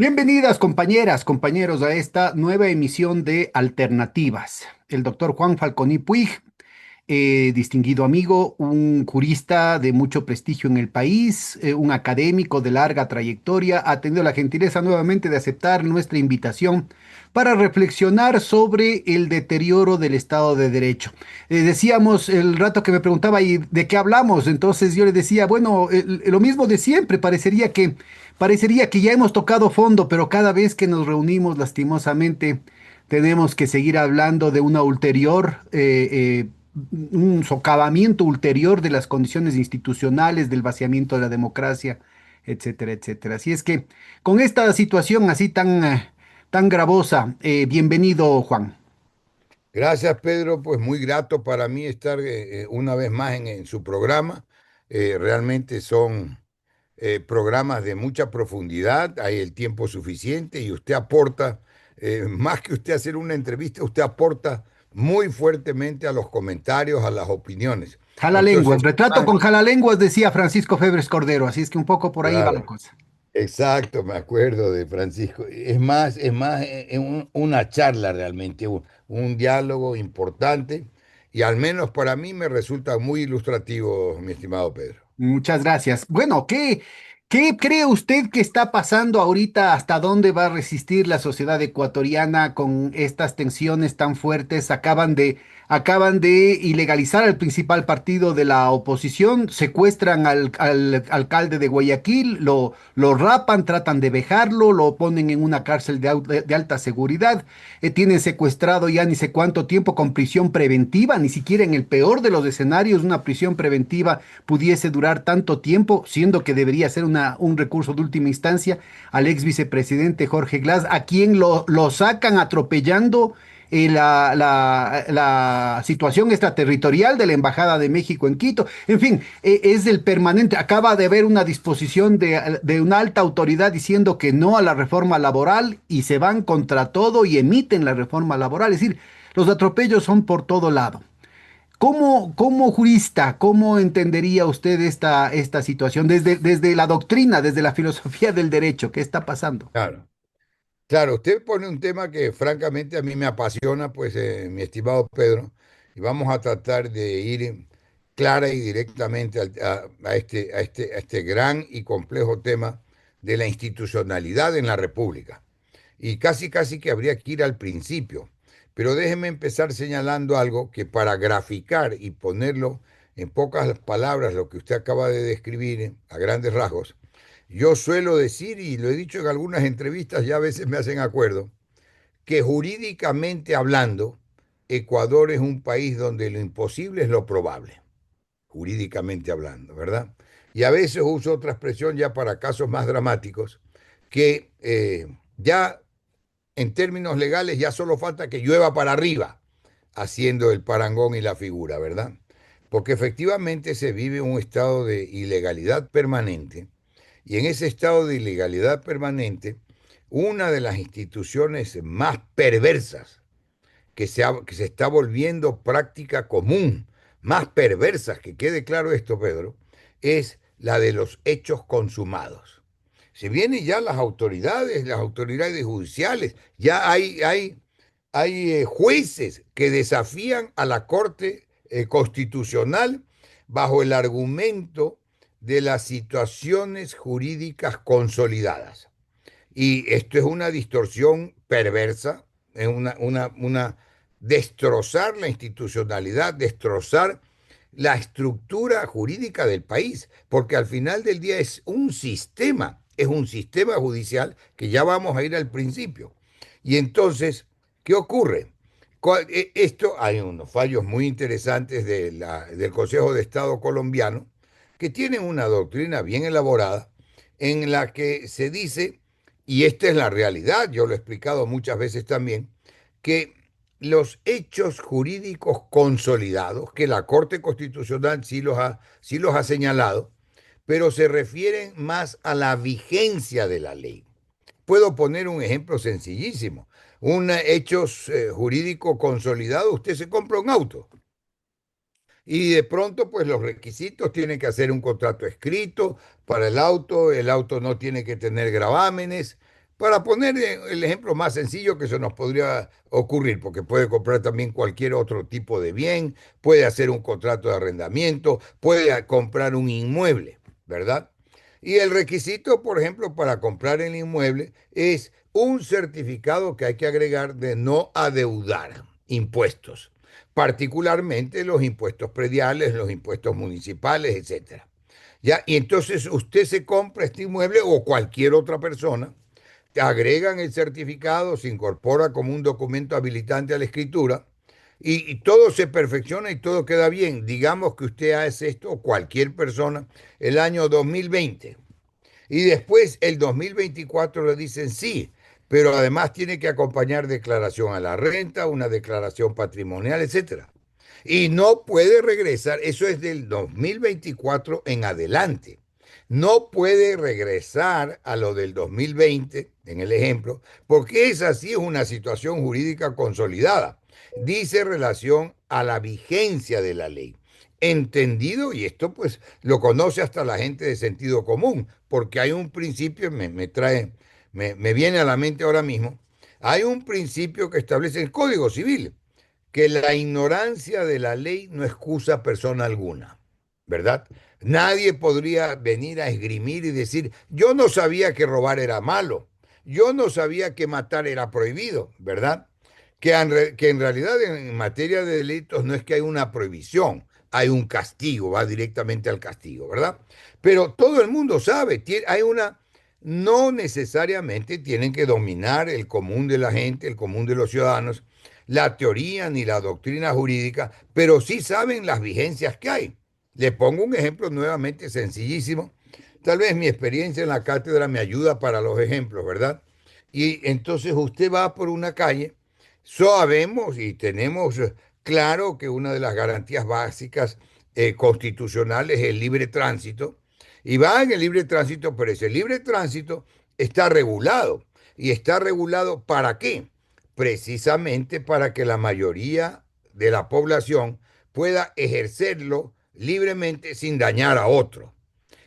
Bienvenidas compañeras, compañeros a esta nueva emisión de Alternativas. El doctor Juan Falconi Puig, distinguido amigo, un jurista de mucho prestigio en el país, un académico de larga trayectoria, ha tenido la gentileza nuevamente de aceptar nuestra invitación para reflexionar sobre el deterioro del Estado de Derecho. Decíamos el rato que me preguntaba, ¿y de qué hablamos? Entonces yo le decía, bueno, lo mismo de siempre, parecería que ya hemos tocado fondo, pero cada vez que nos reunimos, lastimosamente, tenemos que seguir hablando de una un socavamiento ulterior de las condiciones institucionales, del vaciamiento de la democracia, etcétera, etcétera. Así es que con esta situación así tan gravosa, bienvenido, Juan. Gracias, Pedro. Pues muy grato para mí estar una vez más en su programa. Realmente son programas de mucha profundidad, hay el tiempo suficiente y usted aporta, más que usted hacer una entrevista, usted aporta muy fuertemente a los comentarios, a las opiniones. Jalalenguas, Entonces, retrato ah, con jalalenguas, decía Francisco Febres Cordero, así es que un poco por ahí va la claro, cosa. exacto, me acuerdo de Francisco. Es más, una charla realmente, un diálogo importante y al menos para mí me resulta muy ilustrativo, mi estimado Pedro. Muchas gracias. Bueno, ¿qué cree usted que está pasando ahorita? ¿Hasta dónde va a resistir la sociedad ecuatoriana con estas tensiones tan fuertes? Acaban de ilegalizar al principal partido de la oposición, secuestran al alcalde de Guayaquil, lo rapan, tratan de vejarlo, lo ponen en una cárcel de alta seguridad, tienen secuestrado ya ni sé cuánto tiempo con prisión preventiva, ni siquiera en el peor de los escenarios una prisión preventiva pudiese durar tanto tiempo, siendo que debería ser un recurso de última instancia al ex vicepresidente Jorge Glass, a quien lo sacan atropellando la situación extraterritorial de la Embajada de México en Quito. En fin, es el permanente. Acaba de haber una disposición de una alta autoridad diciendo que no a la reforma laboral y se van contra todo y emiten la reforma laboral. Es decir, los atropellos son por todo lado. Como jurista, cómo entendería usted esta situación desde la doctrina, desde la filosofía del derecho? ¿Qué está pasando? Claro. Claro, usted pone un tema que francamente a mí me apasiona, pues mi estimado Pedro, y vamos a tratar de ir clara y directamente a este gran y complejo tema de la institucionalidad en la República. Y casi que habría que ir al principio, pero déjeme empezar señalando algo que para graficar y ponerlo en pocas palabras, lo que usted acaba de describir a grandes rasgos, yo suelo decir, y lo he dicho en algunas entrevistas, ya a veces me hacen acuerdo, que jurídicamente hablando, Ecuador es un país donde lo imposible es lo probable, jurídicamente hablando, ¿verdad? Y a veces uso otra expresión ya para casos más dramáticos, que ya en términos legales ya solo falta que llueva para arriba, haciendo el parangón y la figura, ¿verdad? Porque efectivamente se vive un estado de ilegalidad permanente y en ese estado de ilegalidad permanente, una de las instituciones más perversas que se está volviendo práctica común, más perversas, que quede claro esto, Pedro, es la de los hechos consumados. Si vienen ya las autoridades judiciales, ya hay jueces que desafían a la Corte Constitucional bajo el argumento de las situaciones jurídicas consolidadas. Y esto es una distorsión perversa, es una destrozar la institucionalidad, destrozar la estructura jurídica del país, porque al final del día es un sistema judicial que ya vamos a ir al principio. Y entonces, ¿qué ocurre? Esto hay unos fallos muy interesantes del Consejo de Estado colombiano que tienen una doctrina bien elaborada en la que se dice, y esta es la realidad, yo lo he explicado muchas veces también, que los hechos jurídicos consolidados, que la Corte Constitucional sí los ha señalado, pero se refieren más a la vigencia de la ley. Puedo poner un ejemplo sencillísimo. Un hecho jurídico consolidado, usted se compra un auto y de pronto pues los requisitos tienen que hacer un contrato escrito para el auto no tiene que tener gravámenes, Para poner el ejemplo más sencillo que se nos podría ocurrir, porque puede comprar también cualquier otro tipo de bien, puede hacer un contrato de arrendamiento, puede comprar un inmueble, ¿verdad? Y el requisito, por ejemplo, para comprar el inmueble es un certificado que hay que agregar de no adeudar impuestos, particularmente los impuestos prediales, los impuestos municipales, etcétera. Ya, y entonces usted se compra este inmueble o cualquier otra persona, te agregan el certificado, se incorpora como un documento habilitante a la escritura y todo se perfecciona y todo queda bien. Digamos que usted hace esto, o cualquier persona, el año 2020 y después el 2024 le dicen sí, pero además tiene que acompañar declaración a la renta, una declaración patrimonial, etcétera. Y no puede regresar, eso es del 2024 en adelante. No puede regresar a lo del 2020, en el ejemplo, porque esa sí es una situación jurídica consolidada. Dice relación a la vigencia de la ley. Entendido, y esto pues lo conoce hasta la gente de sentido común, porque hay un principio, me viene a la mente ahora mismo, hay un principio que establece el Código Civil, que la ignorancia de la ley no excusa a persona alguna, ¿verdad? Nadie podría venir a esgrimir y decir, yo no sabía que robar era malo, yo no sabía que matar era prohibido, ¿verdad? Que en realidad en materia de delitos no es que hay una prohibición, hay un castigo, va directamente al castigo, ¿verdad? Pero todo el mundo sabe, hay una, no necesariamente tienen que dominar el común de la gente, el común de los ciudadanos, la teoría ni la doctrina jurídica, pero sí saben las vigencias que hay. Le pongo un ejemplo nuevamente sencillísimo. Tal vez mi experiencia en la cátedra me ayuda para los ejemplos, ¿verdad? Y entonces usted va por una calle, sabemos y tenemos claro que una de las garantías básicas constitucionales es el libre tránsito, y va en el libre tránsito, pero ese libre tránsito está regulado. ¿Y está regulado para qué? Precisamente para que la mayoría de la población pueda ejercerlo libremente sin dañar a otro.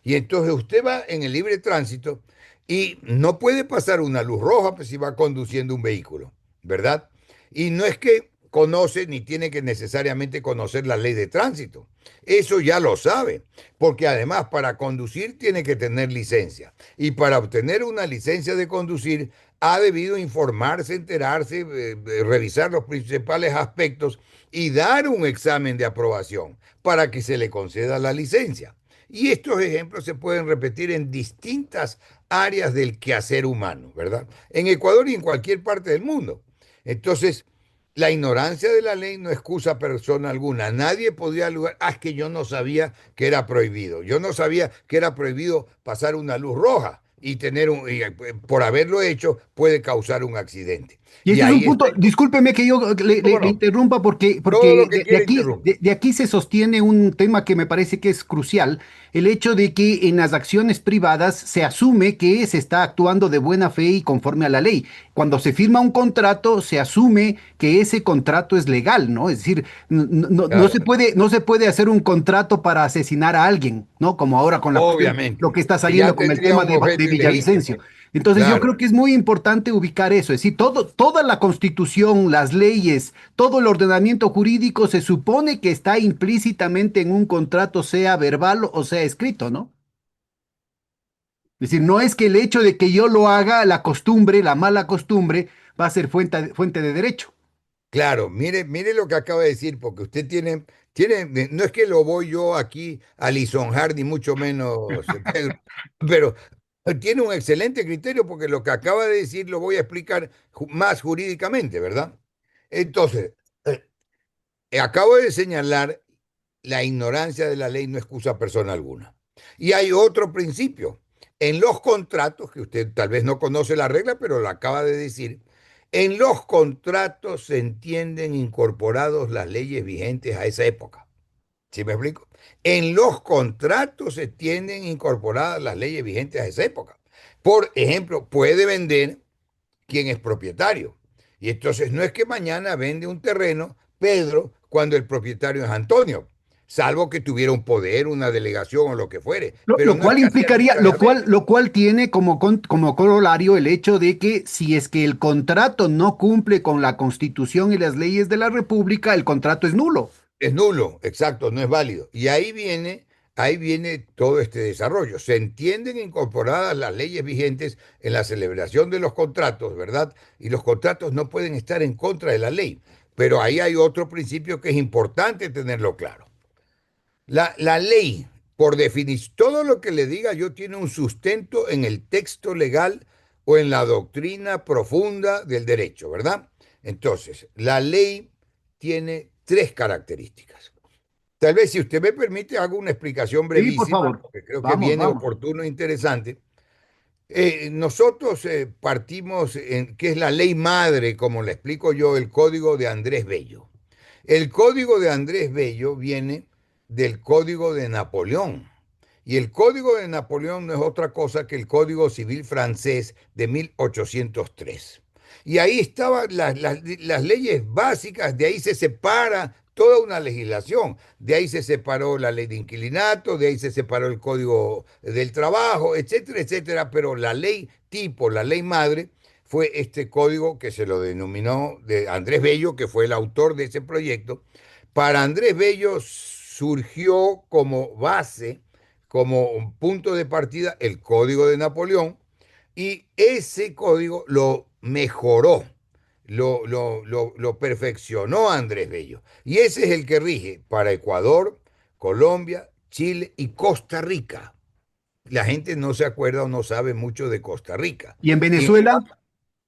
Y entonces usted va en el libre tránsito y no puede pasar una luz roja pues, si va conduciendo un vehículo, ¿verdad? Y no es que conoce ni tiene que necesariamente conocer la ley de tránsito. Eso ya lo sabe, porque además para conducir tiene que tener licencia. Y para obtener una licencia de conducir ha debido informarse, enterarse, revisar los principales aspectos y dar un examen de aprobación para que se le conceda la licencia. Y estos ejemplos se pueden repetir en distintas áreas del quehacer humano, ¿verdad? En Ecuador y en cualquier parte del mundo. Entonces, la ignorancia de la ley no excusa a persona alguna. Nadie podría lugar, es que yo no sabía que era prohibido. Yo no sabía que era prohibido pasar una luz roja y por haberlo hecho puede causar un accidente. Y Y este es un ahí está. punto, discúlpeme que yo ¿Cómo le no? interrumpa porque, Todo lo porque que quiera interrumpa. de aquí se sostiene un tema que me parece que es crucial, el hecho de que en las acciones privadas se asume que se está actuando de buena fe y conforme a la ley. Cuando se firma un contrato, se asume que ese contrato es legal, ¿no? Es decir, Claro, no se puede hacer un contrato para asesinar a alguien, ¿no? Como ahora con la cuestión, lo obviamente. que está Y ya saliendo con el tendría tema un de objeto Villavicencio. ilegítimo. Entonces yo creo Claro. que es muy importante ubicar eso, es decir, toda la constitución, las leyes, todo el ordenamiento jurídico se supone que está implícitamente en un contrato, sea verbal o sea escrito, ¿no? Es decir, no es que el hecho de que yo lo haga, la costumbre, la mala costumbre, va a ser fuente de derecho. Claro, mire lo que acaba de decir, porque usted no es que lo voy yo aquí a lisonjar, ni mucho menos, Pedro, pero tiene un excelente criterio porque lo que acaba de decir lo voy a explicar más jurídicamente, ¿verdad? Entonces, acabo de señalar la ignorancia de la ley no excusa a persona alguna. Y hay otro principio. En los contratos, que usted tal vez no conoce la regla, pero lo acaba de decir, en los contratos se entienden incorporados las leyes vigentes a esa época. ¿Sí me explico? En los contratos se tienen incorporadas las leyes vigentes a esa época. Por ejemplo, puede vender quien es propietario. Y entonces no es que mañana vende un terreno Pedro cuando el propietario es Antonio. salvo que tuviera un poder, una delegación o lo que fuere, Lo, pero lo no es cual que hacía implicaría, arbitrariamente. lo cual tiene como, como corolario el hecho de que si es que el contrato no cumple con la Constitución y las leyes de la República, el contrato es nulo. Es nulo, exacto, no es válido. Y ahí viene todo este desarrollo. Se entienden incorporadas las leyes vigentes en la celebración de los contratos, ¿verdad? Y los contratos no pueden estar en contra de la ley. Pero ahí hay otro principio que es importante tenerlo claro. La ley, por definición, todo lo que le diga yo tiene un sustento en el texto legal o en la doctrina profunda del derecho, ¿verdad? Entonces, la ley tiene tres características. Tal vez, si usted me permite, hago una explicación Sí, por brevísima, favor. porque creo que Vamos, viene vamos. oportuno e interesante. Nosotros partimos en que es la ley madre, como le explico yo, el Código de Andrés Bello. El Código de Andrés Bello viene del Código de Napoleón. Y el Código de Napoleón no es otra cosa que el Código Civil francés de 1803. Y ahí estaban las leyes básicas, de ahí se separa toda una legislación. De ahí se separó la ley de inquilinato, de ahí se separó el Código del Trabajo, etcétera, etcétera. Pero la ley tipo, la ley madre, fue este código que se lo denominó de Andrés Bello, que fue el autor de ese proyecto. Para Andrés Bello surgió como base, como un punto de partida, el Código de Napoleón, y ese código lo mejoró, lo perfeccionó Andrés Bello. Y ese es el que rige para Ecuador, Colombia, Chile y Costa Rica. La gente no se acuerda o no sabe mucho de Costa Rica. ¿Y en Y Venezuela?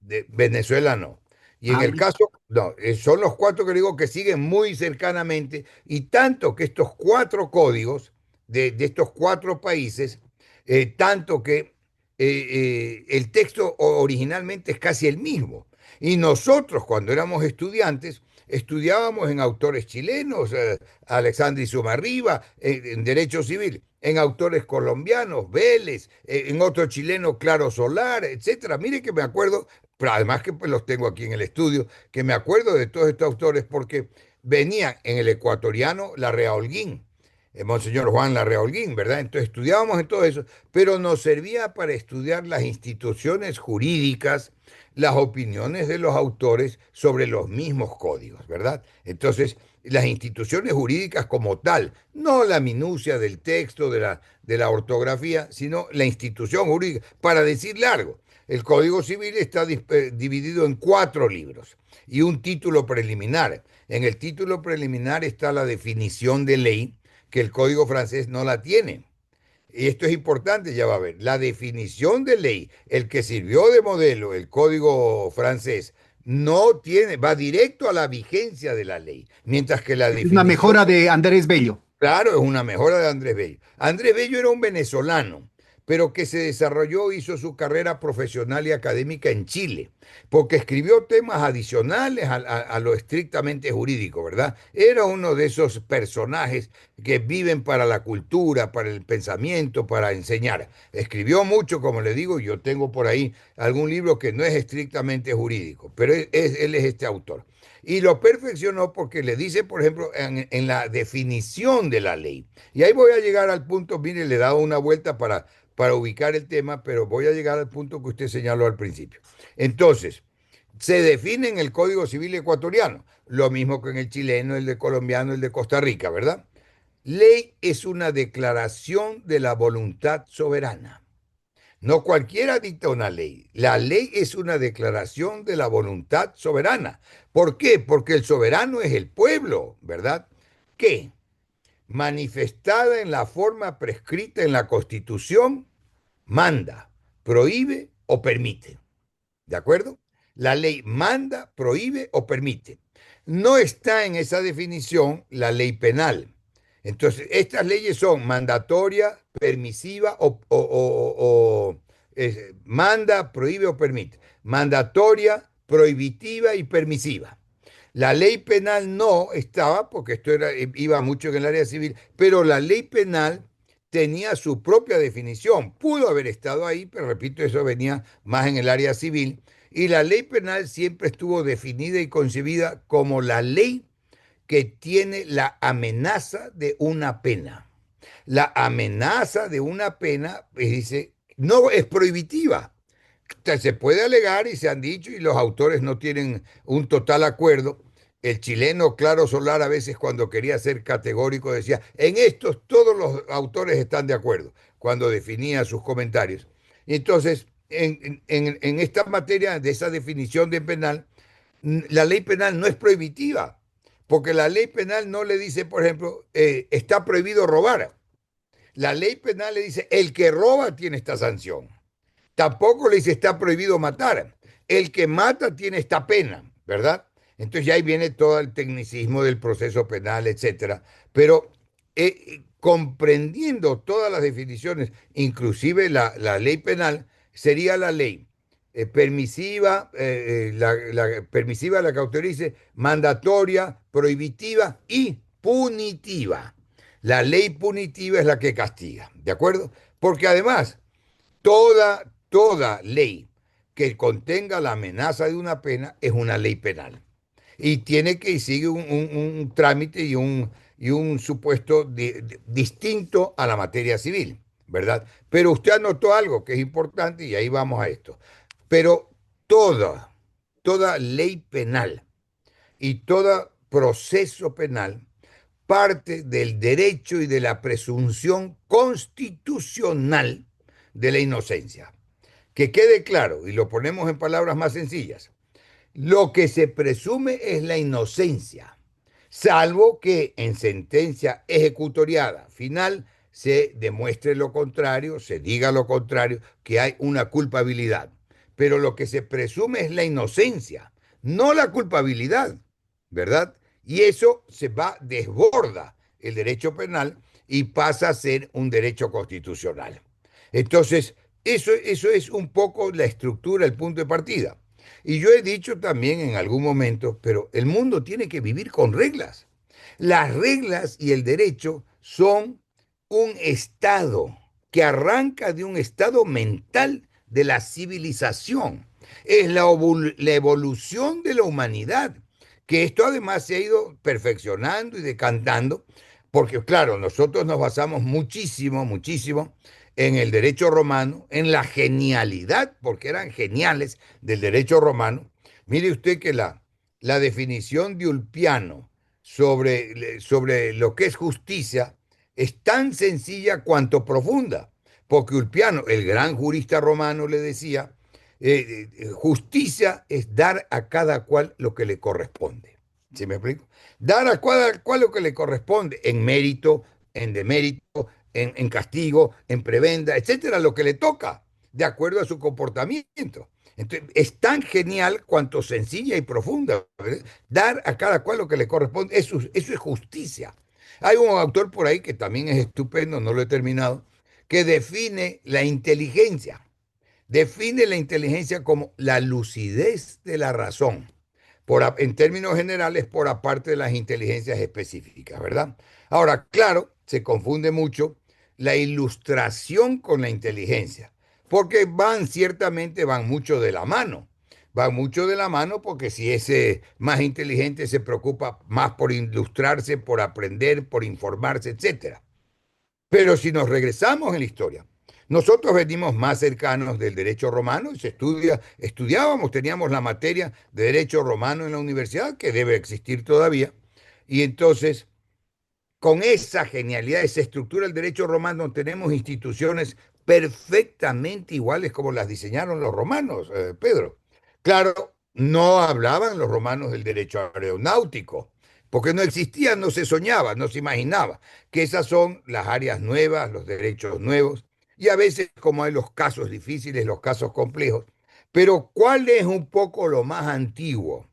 de Venezuela no. Y en Ah, el caso, no, son los cuatro que digo que siguen muy cercanamente, y tanto que estos cuatro códigos de estos cuatro países, tanto que el texto originalmente es casi el mismo. Y nosotros, cuando éramos estudiantes, estudiábamos en autores chilenos, Alexandre Sumarriba, en Derecho Civil, en autores colombianos, Vélez, en otro chileno, Claro Solar, etcétera. Mire que me acuerdo, pero además que pues, los tengo aquí en el estudio, que me acuerdo de todos estos autores porque venían en el ecuatoriano Larrea Holguín, Monseñor Juan Larrea Holguín, ¿verdad? Entonces estudiábamos en todo eso, pero nos servía para estudiar las instituciones jurídicas, las opiniones de los autores sobre los mismos códigos, ¿verdad? Entonces, las instituciones jurídicas como tal, no la minucia del texto, de la ortografía, sino la institución jurídica, para decir largo. El Código Civil está dividido en cuatro libros y un título preliminar. En el título preliminar está la definición de ley, que el Código francés no la tiene. Y esto es importante, ya va a ver. La definición de ley, el que sirvió de modelo, el Código francés, no tiene, va directo a la vigencia de la ley, mientras que la es una definición, mejora de Andrés Bello. claro, es una mejora de Andrés Bello. Andrés Bello era un venezolano, pero que se desarrolló, hizo su carrera profesional y académica en Chile, porque escribió temas adicionales a lo estrictamente jurídico, ¿verdad? Era uno de esos personajes que viven para la cultura, para el pensamiento, para enseñar. Escribió mucho, como le digo, yo tengo por ahí algún libro que no es estrictamente jurídico, pero él es este autor. Y lo perfeccionó porque le dice, por ejemplo, en la definición de la ley. Y ahí voy a llegar al punto, mire, le he dado una vuelta para ubicar el tema, pero voy a llegar al punto que usted señaló al principio. Entonces, se define en el Código Civil ecuatoriano, lo mismo que en el chileno, el de colombiano, el de Costa Rica, ¿verdad? Ley es una declaración de la voluntad soberana. No cualquiera dicta una ley. La ley es una declaración de la voluntad soberana. ¿Por qué? Porque el soberano es el pueblo, ¿verdad? Que, manifestada en la forma prescrita en la Constitución, manda, prohíbe o permite. ¿De acuerdo? La ley manda, prohíbe o permite. No está en esa definición la ley penal. Entonces, estas leyes son mandatoria, permisiva manda, prohíbe o permite. Mandatoria, prohibitiva y permisiva. La ley penal no estaba, porque esto iba mucho en el área civil, pero la ley penal tenía su propia definición. Pudo haber estado ahí, pero repito, eso venía más en el área civil. Y la ley penal siempre estuvo definida y concebida como la ley que tiene la amenaza de una pena. La amenaza de una pena, pues, dice, no es prohibitiva. Se puede alegar y se han dicho y los autores no tienen un total acuerdo. El chileno Claro Solar a veces cuando quería ser categórico decía, en estos todos los autores están de acuerdo, cuando definía sus comentarios. Entonces, en esta materia de esa definición de penal, la ley penal no es prohibitiva, porque la ley penal no le dice, por ejemplo, está prohibido robar. La ley penal le dice, el que roba tiene esta sanción. Tampoco le dice está prohibido matar. El que mata tiene esta pena, ¿verdad? Entonces ya ahí viene todo el tecnicismo del proceso penal, etcétera. Pero comprendiendo todas las definiciones, inclusive la ley penal, sería la ley permisiva, permisiva la que autorice, mandatoria, prohibitiva y punitiva. La ley punitiva es la que castiga, ¿de acuerdo? Porque además toda ley que contenga la amenaza de una pena es una ley penal. Y tiene que sigue un trámite y un supuesto distinto a la materia civil, ¿verdad? Pero usted anotó algo que es importante y ahí vamos a esto. Pero toda, toda ley penal y todo proceso penal parte del derecho y de la presunción constitucional de la inocencia. Que quede claro, y lo ponemos en palabras más sencillas, lo que se presume es la inocencia, salvo que en sentencia ejecutoriada final se demuestre lo contrario, se diga lo contrario, que hay una culpabilidad. Pero lo que se presume es la inocencia, no la culpabilidad, ¿verdad? Y eso se va, desborda el derecho penal y pasa a ser un derecho constitucional. Entonces, eso es un poco la estructura, el punto de partida. Y yo he dicho también en algún momento, pero el mundo tiene que vivir con reglas. Las reglas y el derecho son un estado que arranca de un estado mental de la civilización. Es la evolución de la humanidad, que esto además se ha ido perfeccionando y decantando, porque claro, nosotros nos basamos muchísimo, muchísimo en el derecho romano, en la genialidad, porque eran geniales del derecho romano. Mire usted que la definición de Ulpiano sobre lo que es justicia es tan sencilla cuanto profunda, porque Ulpiano, el gran jurista romano, le decía, justicia es dar a cada cual lo que le corresponde. ¿Sí me explico? Dar a cada cual lo que le corresponde en mérito, en demérito, en castigo, en prebenda, etcétera, lo que le toca, de acuerdo a su comportamiento. Entonces, es tan genial cuanto sencilla y profunda, ¿verdad? Dar a cada cual lo que le corresponde, eso es justicia. Hay un autor por ahí que también es estupendo, no lo he terminado, que define la inteligencia como la lucidez de la razón, en términos generales, por aparte de las inteligencias específicas, ¿verdad? Ahora, claro, se confunde mucho la ilustración con la inteligencia, porque ciertamente van mucho de la mano. Van mucho de la mano porque si ese más inteligente se preocupa más por ilustrarse, por aprender, por informarse, etcétera. Pero si nos regresamos en la historia, nosotros venimos más cercanos del derecho romano y estudiábamos, teníamos la materia de derecho romano en la universidad, que debe existir todavía, y entonces con esa genialidad, esa estructura del derecho romano, tenemos instituciones perfectamente iguales como las diseñaron los romanos, Pedro. Claro, no hablaban los romanos del derecho aeronáutico, porque no existía, no se soñaba, no se imaginaba que esas son las áreas nuevas, los derechos nuevos, y a veces como hay los casos difíciles, los casos complejos. Pero ¿cuál es un poco lo más antiguo?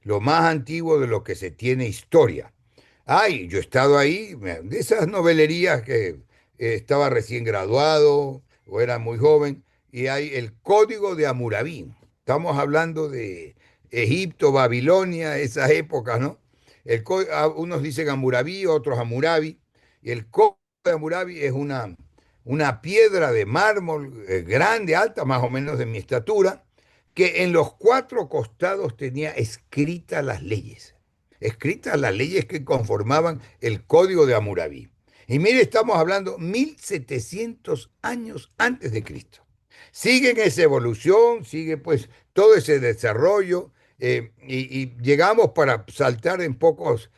Lo más antiguo de lo que se tiene historia. Ay, yo he estado ahí, de esas novelerías que estaba recién graduado o era muy joven, y hay el Código de Hammurabi. Estamos hablando de Egipto, Babilonia, esas épocas, ¿no? Unos dicen Hammurabi, otros Hammurabi, y el Código de Hammurabi es una piedra de mármol grande, alta, más o menos de mi estatura, que en los cuatro costados tenía escritas las leyes. escritas las leyes que conformaban el Código de Hammurabi. Y mire, estamos hablando 1700 años antes de Cristo. Sigue en esa evolución, sigue pues todo ese desarrollo y llegamos para saltar en pocas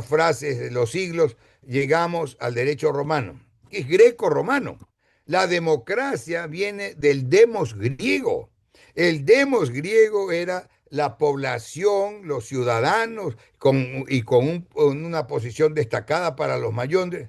frases de los siglos, llegamos al derecho romano, que es greco-romano. La democracia viene del demos griego. El demos griego era la población, los ciudadanos, con una posición destacada para los mayores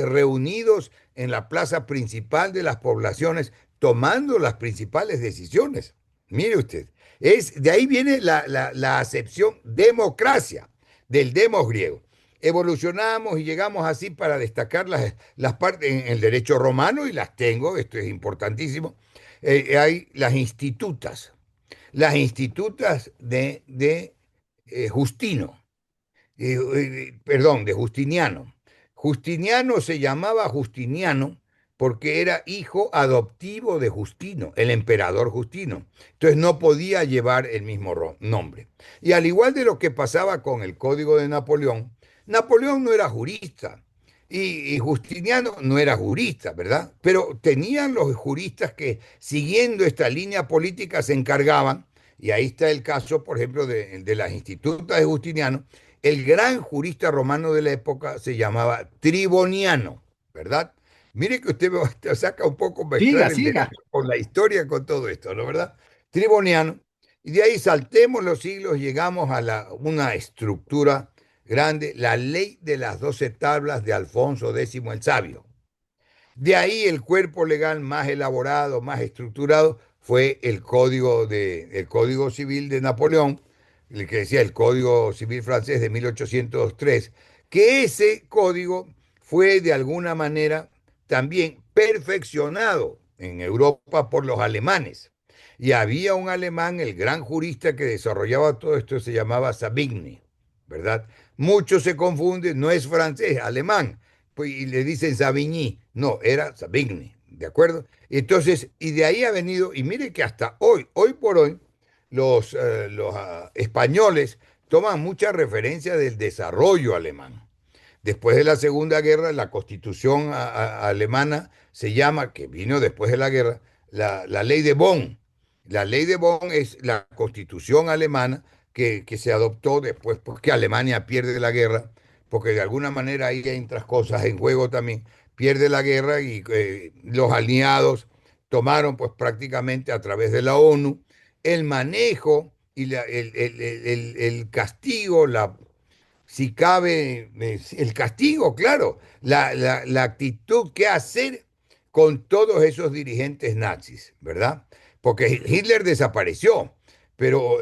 reunidos en la plaza principal de las poblaciones, tomando las principales decisiones. Mire usted, de ahí viene la acepción democracia del demos griego. Evolucionamos y llegamos así para destacar las partes en el derecho romano, y las tengo, esto es importantísimo. Hay las institutas de Justino, perdón, de Justiniano. Justiniano se llamaba Justiniano porque era hijo adoptivo de Justino, el emperador Justino. Entonces no podía llevar el mismo nombre. Y al igual de lo que pasaba con el Código de Napoleón, Napoleón no era jurista y Justiniano no era jurista, ¿verdad? Pero tenían los juristas que, siguiendo esta línea política, se encargaban, y ahí está el caso, por ejemplo, de las institutas de Justiniano. El gran jurista romano de la época se llamaba Triboniano, ¿verdad? Mire que usted saca un poco Siga, mezclar el siga. derecho con la historia, con todo esto, ¿no verdad? Triboniano. Y de ahí saltemos los siglos, llegamos a una estructura grande, la ley de las 12 tablas de Alfonso X el Sabio. De ahí el cuerpo legal más elaborado, más estructurado, fue el Código Civil de Napoleón, el que decía el Código Civil francés de 1803, que ese código fue de alguna manera también perfeccionado en Europa por los alemanes. Y había un alemán, el gran jurista que desarrollaba todo esto, se llamaba Savigny, ¿verdad? Muchos se confunden, no es francés, alemán, pues, y le dicen Savigny. No, era Savigny, ¿de acuerdo? Entonces, y de ahí ha venido, y mire que hasta hoy por hoy, los españoles toman mucha referencia del desarrollo alemán. Después de la Segunda Guerra, la constitución alemana se llama, que vino después de la guerra, la ley de Bonn. La ley de Bonn es la constitución alemana que se adoptó después porque Alemania pierde la guerra, porque de alguna manera ahí hay otras cosas en juego también. Pierde la guerra y los aliados tomaron pues prácticamente a través de la ONU el manejo y el castigo, si cabe, el castigo, claro, la actitud que hacer con todos esos dirigentes nazis, ¿verdad? Porque Hitler desapareció, pero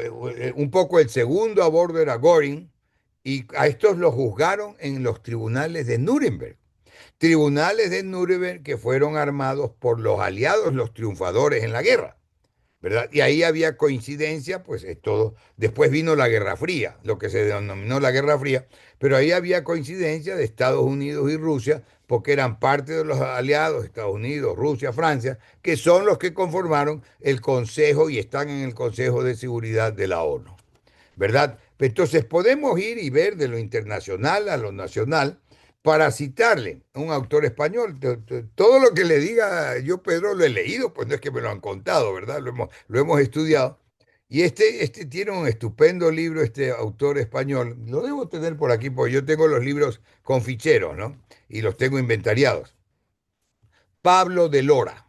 un poco el segundo a bordo era Göring, y a estos los juzgaron en los tribunales de Nuremberg. Tribunales de Nuremberg que fueron armados por los aliados, los triunfadores en la guerra. ¿Verdad? Y ahí había coincidencia, pues es todo. Después vino la Guerra Fría, lo que se denominó la Guerra Fría, pero ahí había coincidencia de Estados Unidos y Rusia, porque eran parte de los aliados, Estados Unidos, Rusia, Francia, que son los que conformaron el Consejo y están en el Consejo de Seguridad de la ONU. ¿Verdad? Entonces podemos ir y ver de lo internacional a lo nacional para citarle a un autor español. Todo lo que le diga yo, Pedro, lo he leído, pues no es que me lo han contado, ¿verdad? Lo hemos estudiado. Y este tiene un estupendo libro, este autor español. Lo debo tener por aquí, porque yo tengo los libros con ficheros, ¿no? Y los tengo inventariados. Pablo de Lora.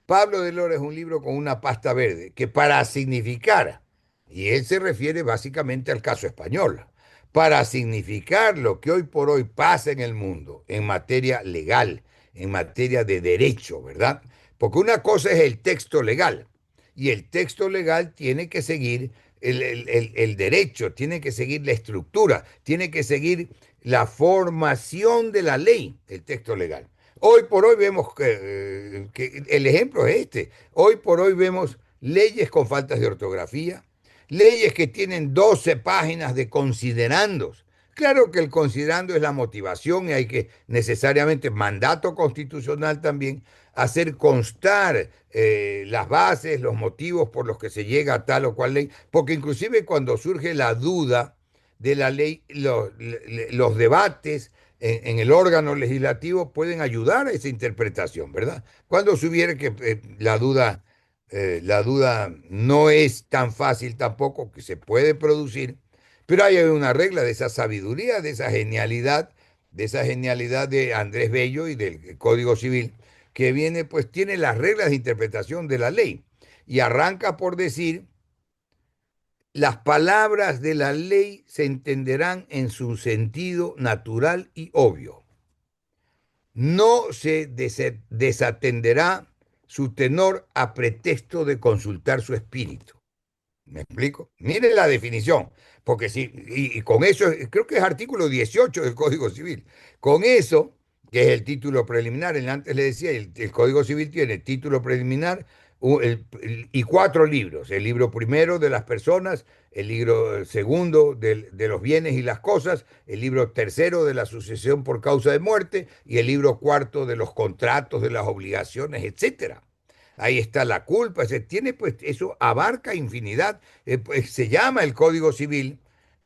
Pablo de Lora es un libro con una pasta verde que, para significar, y él se refiere básicamente al caso español, para significar lo que hoy por hoy pasa en el mundo en materia legal, en materia de derecho, ¿verdad? Porque una cosa es el texto legal, y el texto legal tiene que seguir el derecho, tiene que seguir la estructura, tiene que seguir la formación de la ley, el texto legal. Hoy por hoy vemos que el ejemplo es este. Hoy por hoy vemos leyes con faltas de ortografía, leyes que tienen 12 páginas de considerandos. Claro que el considerando es la motivación y hay que necesariamente, mandato constitucional también, hacer constar las bases, los motivos por los que se llega a tal o cual ley, porque inclusive cuando surge la duda de la ley, los debates en el órgano legislativo pueden ayudar a esa interpretación, ¿verdad? Cuando se hubiera que la duda no es tan fácil tampoco, que se puede producir, pero hay una regla de esa sabiduría, de esa genialidad de Andrés Bello y del Código Civil, que viene, pues tiene las reglas de interpretación de la ley y arranca por decir: las palabras de la ley se entenderán en su sentido natural y obvio. No se desatenderá su tenor a pretexto de consultar su espíritu. ¿Me explico? Miren la definición, porque sí, y con eso, creo que es artículo 18 del Código Civil. Con eso, que es el título preliminar, antes le decía, el Código Civil tiene título preliminar y cuatro libros. El libro primero de las personas, el libro segundo de los bienes y las cosas, el libro tercero de la sucesión por causa de muerte y el libro cuarto de los contratos, de las obligaciones, etcétera. Ahí está la culpa, se tiene, pues eso abarca infinidad, pues, se llama el Código Civil.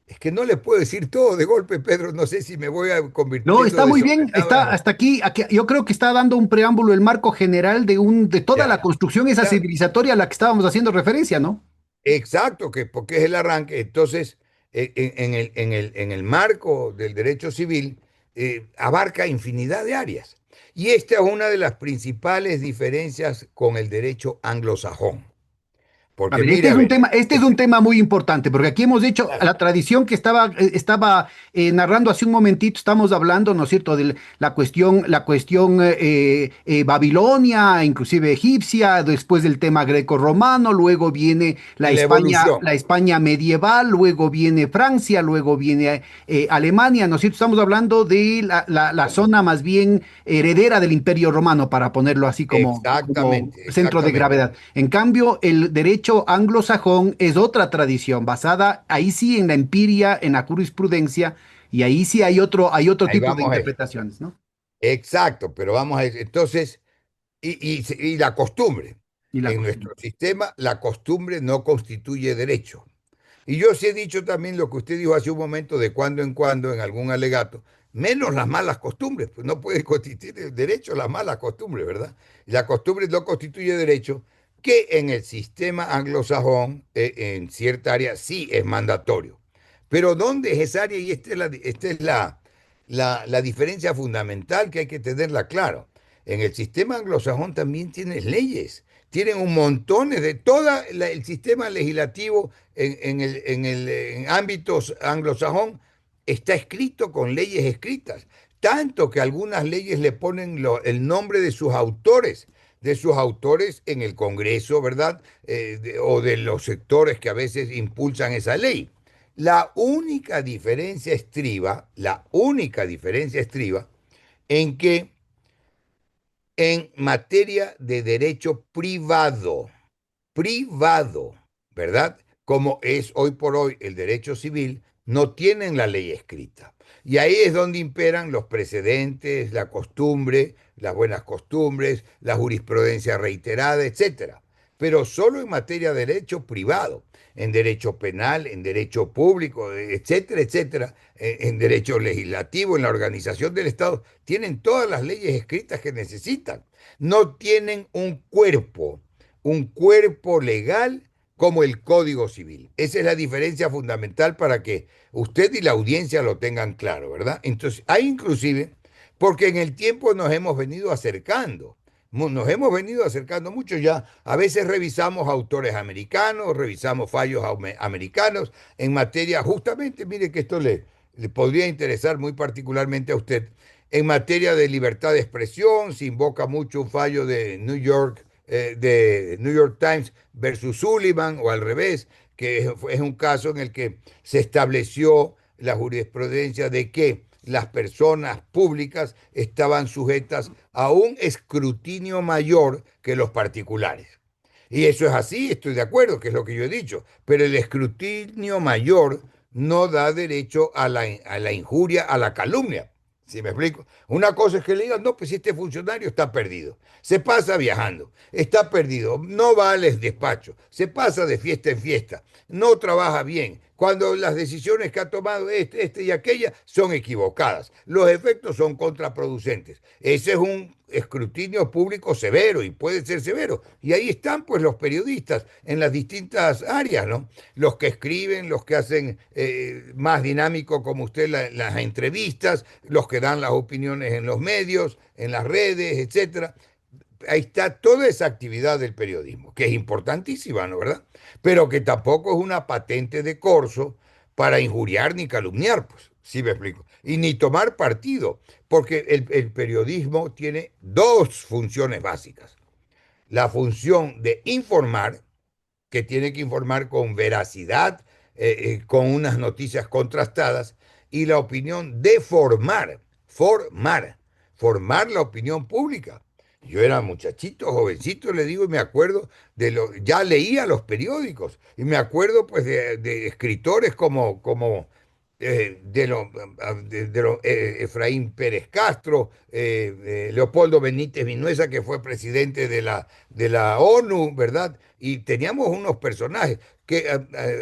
Es que no le puedo decir todo de golpe, Pedro, no sé si me voy No, convirtiendo está de muy bien, está sobrepalabra. hasta aquí, yo creo que está dando un preámbulo, el marco general de toda la Ya, construcción esa ya, civilizatoria a la que estábamos haciendo referencia, ¿no? exacto, que porque es el arranque. Entonces, en el marco del derecho civil, abarca infinidad de áreas. Y esta es una de las principales diferencias con el derecho anglosajón. A Porque ver, mire, a ver, este es un tema muy importante, porque aquí hemos hecho claro, la tradición que estaba narrando hace un momentito, estamos hablando, ¿no es cierto?, de la cuestión babilonia, inclusive egipcia, después del tema greco-romano, luego viene de la evolución. La España medieval, luego viene Francia, luego viene Alemania, ¿no es cierto? Estamos hablando de la zona más bien heredera del Imperio Romano, para ponerlo así como Exactamente, centro de exactamente. gravedad. En cambio, el derecho anglosajón es otra tradición basada ahí sí en la empiria, en la jurisprudencia, y ahí sí hay otro Ahí tipo de vamos a eso. interpretaciones, ¿no? Exacto, pero vamos a eso. Entonces, y la costumbre. Y la En costumbre. nuestro sistema, la costumbre no constituye derecho. Y yo sí he dicho también lo que usted dijo hace un momento, de cuando en cuando, en algún alegato, menos las malas costumbres, pues no puede constituir derecho las malas costumbres, ¿verdad? Y la costumbre no constituye derecho, que en el sistema anglosajón, en cierta área, sí es mandatorio. Pero ¿dónde es esa área? Y esta es la diferencia fundamental que hay que tenerla claro. En el sistema anglosajón también tienes leyes, tienen un montón de todo el sistema legislativo en ámbitos anglosajón está escrito con leyes escritas, tanto que algunas leyes le ponen el nombre de sus autores en el Congreso, ¿verdad? O de los sectores que a veces impulsan esa ley. La única diferencia estriba en que en materia de derecho privado, ¿verdad? Como es hoy por hoy el derecho civil, no tienen la ley escrita. Y ahí es donde imperan los precedentes, la costumbre, las buenas costumbres, la jurisprudencia reiterada, etcétera. Pero solo en materia de derecho privado, en derecho penal, en derecho público, etcétera, etcétera, en derecho legislativo, en la organización del Estado, tienen todas las leyes escritas que necesitan. No tienen un cuerpo legal como el Código Civil. Esa es la diferencia fundamental para que usted y la audiencia lo tengan claro, ¿verdad? Entonces, hay inclusive, porque en el tiempo nos hemos venido acercando mucho ya. A veces revisamos autores americanos, revisamos fallos americanos en materia, justamente, mire que esto le podría interesar muy particularmente a usted. En materia de libertad de expresión, se invoca mucho un fallo de New York Times versus Sullivan, o al revés, que es un caso en el que se estableció la jurisprudencia de que las personas públicas estaban sujetas a un escrutinio mayor que los particulares. Y eso es así, estoy de acuerdo, que es lo que yo he dicho, pero el escrutinio mayor no da derecho a la injuria, a la calumnia. ¿Sí me explico? Una cosa es que le digan: no, pues este funcionario está perdido, se pasa viajando, está perdido, no va al despacho, se pasa de fiesta en fiesta, no trabaja bien, cuando las decisiones que ha tomado este y aquella son equivocadas. Los efectos son contraproducentes. Ese es un escrutinio público severo y puede ser severo. Y ahí están pues los periodistas en las distintas áreas, ¿no? Los que escriben, los que hacen más dinámico como usted las entrevistas, los que dan las opiniones en los medios, en las redes, etcétera. Ahí está toda esa actividad del periodismo, que es importantísima, ¿no verdad? Pero que tampoco es una patente de corso para injuriar ni calumniar, pues, ¿sí me explico? Y ni tomar partido, porque el periodismo tiene dos funciones básicas. La función de informar, que tiene que informar con veracidad, con unas noticias contrastadas, y la opinión de formar la opinión pública. Yo era muchachito, jovencito, le digo, y me acuerdo ya leía los periódicos, y me acuerdo pues de escritores como Efraín Pérez Castro, Leopoldo Benítez Vinuesa, que fue presidente de la ONU, ¿verdad? Y teníamos unos personajes,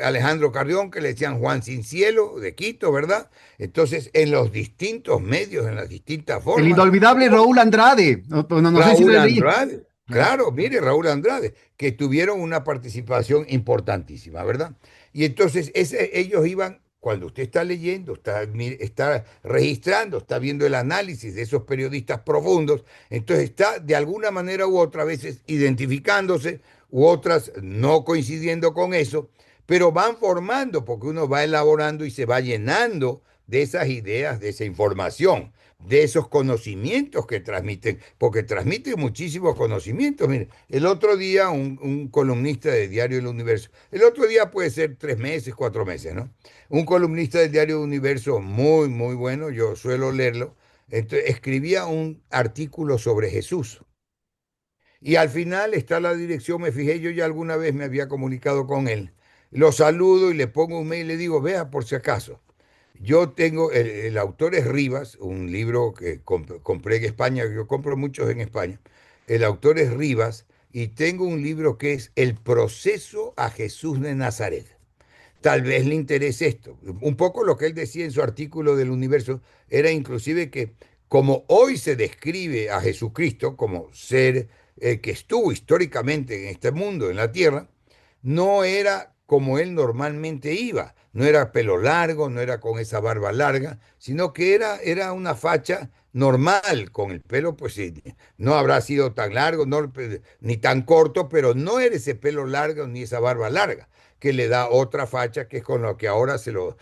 Alejandro Carrión, que le decían Juan Sin Cielo, de Quito, ¿verdad? Entonces, en los distintos medios, en las distintas El formas, inolvidable Raúl Andrade. No sé si lo Raúl leí. Andrade, Claro. claro, mire, Raúl Andrade, que tuvieron una participación importantísima, ¿verdad? Y entonces ellos iban, cuando usted está leyendo, está registrando, está viendo el análisis de esos periodistas profundos, entonces está de alguna manera u otra, a veces identificándose, u otras no coincidiendo con eso, pero van formando, porque uno va elaborando y se va llenando de esas ideas, de esa información, de esos conocimientos que transmiten, porque transmiten muchísimos conocimientos. Mire, el otro día un columnista del diario El Universo, el otro día puede ser 3 meses, 4 meses, ¿no? Un columnista del diario El Universo muy, muy bueno, yo suelo leerlo, entonces, escribía un artículo sobre Jesús. Y al final está la dirección, me fijé, yo ya alguna vez me había comunicado con él. Lo saludo y le pongo un mail y le digo, vea por si acaso. Yo tengo, el autor es Rivas, un libro que compré en España, yo compro muchos en España. El autor es Rivas y tengo un libro que es El proceso a Jesús de Nazaret. Tal vez le interese esto. Un poco lo que él decía en su artículo del Universo era inclusive que como hoy se describe a Jesucristo como ser que estuvo históricamente en este mundo, en la tierra, no era como él normalmente iba. No era pelo largo, no era con esa barba larga, sino que era una facha normal, con el pelo, pues sí, no habrá sido tan largo, no, ni tan corto, pero no era ese pelo largo ni esa barba larga, que le da otra facha, que es con lo que ahora se lo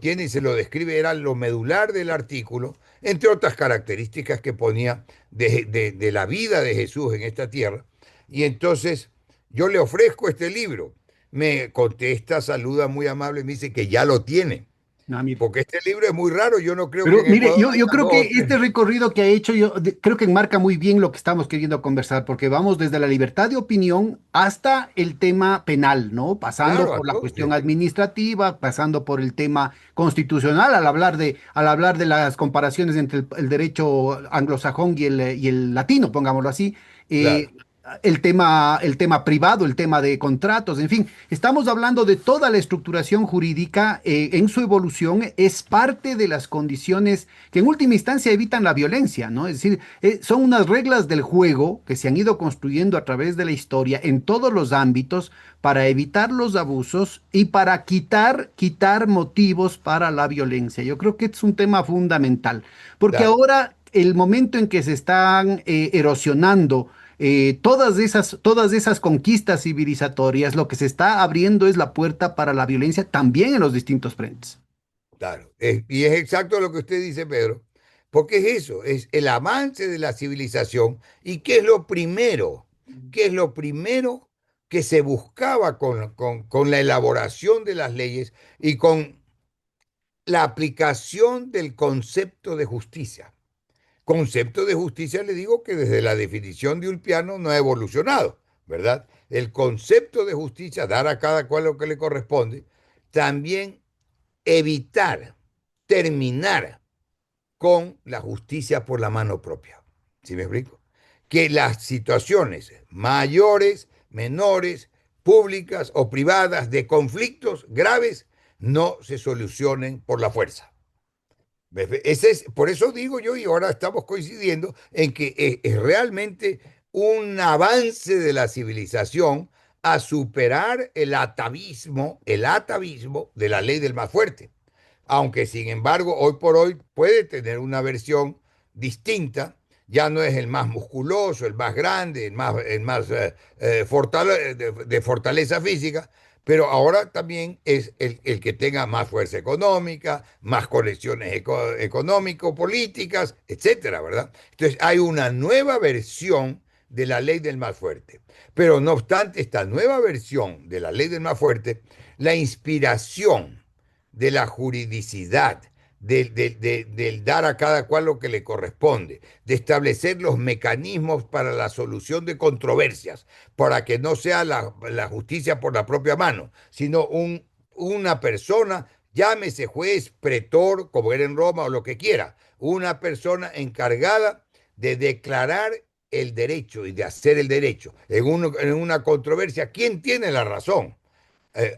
tiene y se lo describe, era lo medular del artículo, entre otras características que ponía de la vida de Jesús en esta tierra. Y entonces yo le ofrezco este libro, me contesta, saluda muy amable, me dice que ya lo tiene, Ah, mire. porque este libro es muy raro, yo no creo que Pero en mire, Ecuador yo haya creo dos que o tres. este recorrido que ha hecho, creo que enmarca muy bien lo que estamos queriendo conversar, porque vamos desde la libertad de opinión hasta el tema penal, ¿no? Pasando Claro, a por la todos, sí, cuestión sí, administrativa, pasando por el tema constitucional, al hablar de las comparaciones entre el derecho anglosajón y el latino, pongámoslo así. eh, claro, el tema privado, el tema de contratos, en fin, estamos hablando de toda la estructuración jurídica en su evolución, es parte de las condiciones que en última instancia evitan la violencia, ¿no? Es decir, son unas reglas del juego que se han ido construyendo a través de la historia en todos los ámbitos para evitar los abusos y para quitar motivos para la violencia. Yo creo que es un tema fundamental, porque claro. ahora el momento en que se están erosionando todas esas conquistas civilizatorias, lo que se está abriendo es la puerta para la violencia también en los distintos frentes. Claro, y es exacto lo que usted dice, Pedro, porque es eso, es el avance de la civilización. ¿Y qué es lo primero? ¿Qué es lo primero que se buscaba con la elaboración de las leyes y con la aplicación del concepto de justicia? Concepto de justicia, le digo que desde la definición de Ulpiano no ha evolucionado, ¿verdad? El concepto de justicia, dar a cada cual lo que le corresponde, también evitar, terminar con la justicia por la mano propia. ¿Sí me explico? Que las situaciones mayores, menores, públicas o privadas de conflictos graves no se solucionen por la fuerza. Ese es, por eso digo yo, y ahora estamos coincidiendo en que es realmente un avance de la civilización a superar el atavismo de la ley del más fuerte, aunque sin embargo hoy por hoy puede tener una versión distinta, ya no es el más musculoso, el más grande, de fortaleza física, pero ahora también es el que tenga más fuerza económica, más conexiones económico-políticas, etcétera, ¿verdad? Entonces hay una nueva versión de la ley del más fuerte. Pero no obstante, esta nueva versión de la ley del más fuerte, la inspiración de la juridicidad, del dar a cada cual lo que le corresponde, de establecer los mecanismos para la solución de controversias, para que no sea la justicia por la propia mano, sino una persona, llámese juez, pretor, como era en Roma o lo que quiera, una persona encargada de declarar el derecho y de hacer el derecho en una controversia. ¿Quién tiene la razón?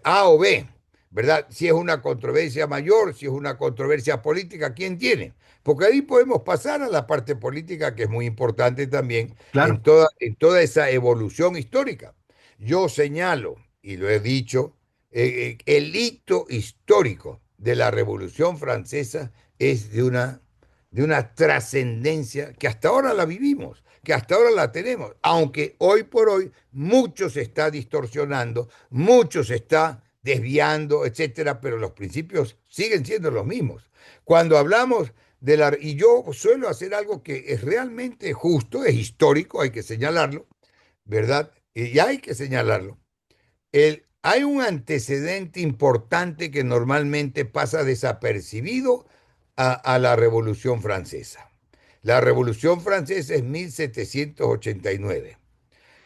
A o B, ¿verdad? Si es una controversia mayor, si es una controversia política, ¿quién tiene? Porque ahí podemos pasar a la parte política, que es muy importante también Claro. en toda esa evolución histórica. Yo señalo, y lo he dicho, el hito histórico de la Revolución Francesa es de una trascendencia que hasta ahora la vivimos, que hasta ahora la tenemos, aunque hoy por hoy mucho se está distorsionando, mucho se está desviando, etcétera, pero los principios siguen siendo los mismos. Cuando hablamos de la... Y yo suelo hacer algo que es realmente justo, es histórico, hay que señalarlo, ¿verdad? Y hay que señalarlo. Hay un antecedente importante que normalmente pasa desapercibido a la Revolución Francesa. La Revolución Francesa es 1789.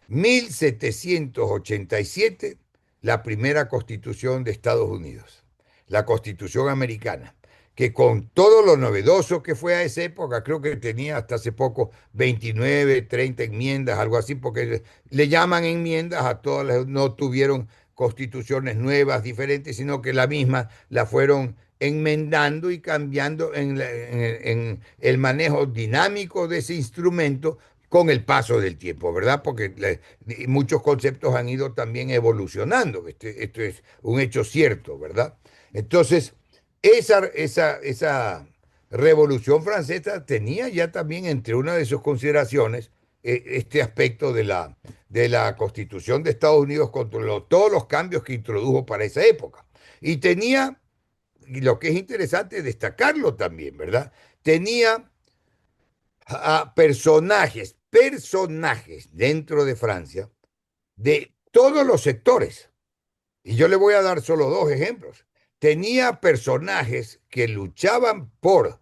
1787, la primera constitución de Estados Unidos, la constitución americana, que con todo lo novedoso que fue a esa época, creo que tenía hasta hace poco 29, 30 enmiendas, algo así, porque le llaman enmiendas a todas las, no tuvieron constituciones nuevas, diferentes, sino que la misma la fueron enmendando y cambiando en el manejo dinámico de ese instrumento con el paso del tiempo, ¿verdad? Porque muchos conceptos han ido también evolucionando. Esto es un hecho cierto, ¿verdad? Entonces, esa Revolución Francesa tenía ya también entre una de sus consideraciones este aspecto de la Constitución de Estados Unidos contra todos los cambios que introdujo para esa época. Y tenía, y lo que es interesante destacarlo también, ¿verdad? Tenía a personajes dentro de Francia de todos los sectores. Y yo le voy a dar solo dos ejemplos. Tenía personajes que luchaban por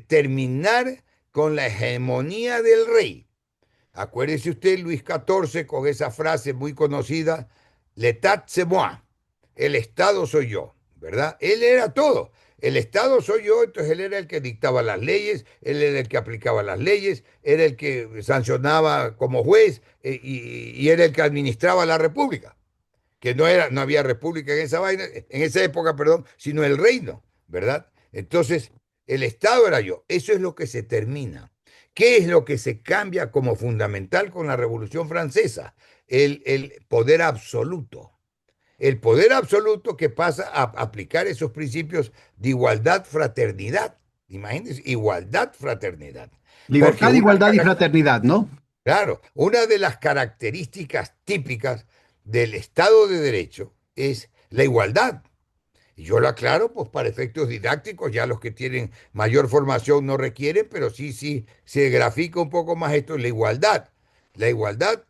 terminar con la hegemonía del rey. Acuérdese usted, Luis XIV, con esa frase muy conocida, L'État c'est moi, el Estado soy yo, ¿verdad? Él era todo. El Estado soy yo, entonces él era el que dictaba las leyes, él era el que aplicaba las leyes, era el que sancionaba como juez y era el que administraba la República, que no era, no había república en esa vaina, en esa época, perdón, sino el reino, ¿verdad? Entonces, el Estado era yo. Eso es lo que se termina. ¿Qué es lo que se cambia como fundamental con la Revolución Francesa? El poder absoluto. El poder absoluto que pasa a aplicar esos principios de igualdad, fraternidad. Imagínense, igualdad, fraternidad. Porque Libertad, igualdad y fraternidad, ¿no? claro, una de las características típicas del Estado de Derecho es la igualdad. Y yo lo aclaro, pues para efectos didácticos, ya los que tienen mayor formación no requieren, pero sí se grafica un poco más esto, la igualdad. La igualdad,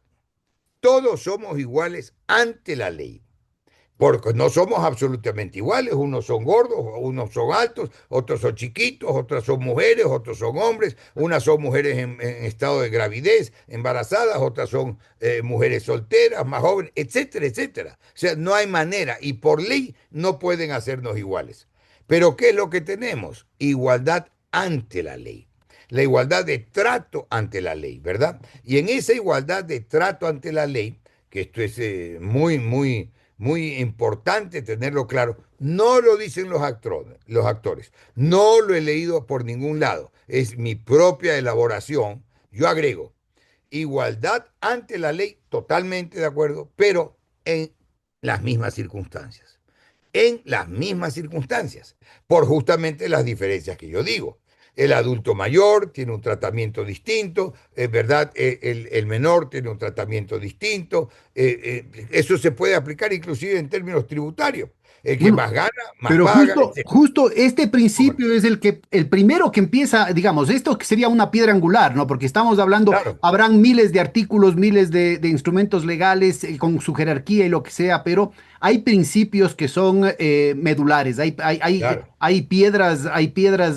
todos somos iguales ante la ley. Porque no somos absolutamente iguales, unos son gordos, unos son altos, otros son chiquitos, otras son mujeres, otros son hombres, unas son mujeres en estado de gravidez, embarazadas, otras son mujeres solteras, más jóvenes, etcétera, etcétera. O sea, no hay manera y por ley no pueden hacernos iguales. Pero ¿qué es lo que tenemos? Igualdad ante la ley. La igualdad de trato ante la ley, ¿verdad? Y en esa igualdad de trato ante la ley, que esto es muy muy importante tenerlo claro. No lo dicen los actores. No lo he leído por ningún lado. Es mi propia elaboración. Yo agrego igualdad ante la ley, totalmente de acuerdo, pero en las mismas circunstancias, en las mismas circunstancias, por justamente las diferencias que yo digo. El adulto mayor tiene un tratamiento distinto, es verdad, el menor tiene un tratamiento distinto. Eso se puede aplicar inclusive en términos tributarios. El que Bueno, más gana, más pero paga, justo, etc. justo este principio es el primero que empieza, digamos, esto que sería una piedra angular, ¿no? Porque estamos hablando, Claro, habrán miles de artículos, miles de instrumentos legales con su jerarquía y lo que sea, pero hay principios que son medulares, claro, hay piedras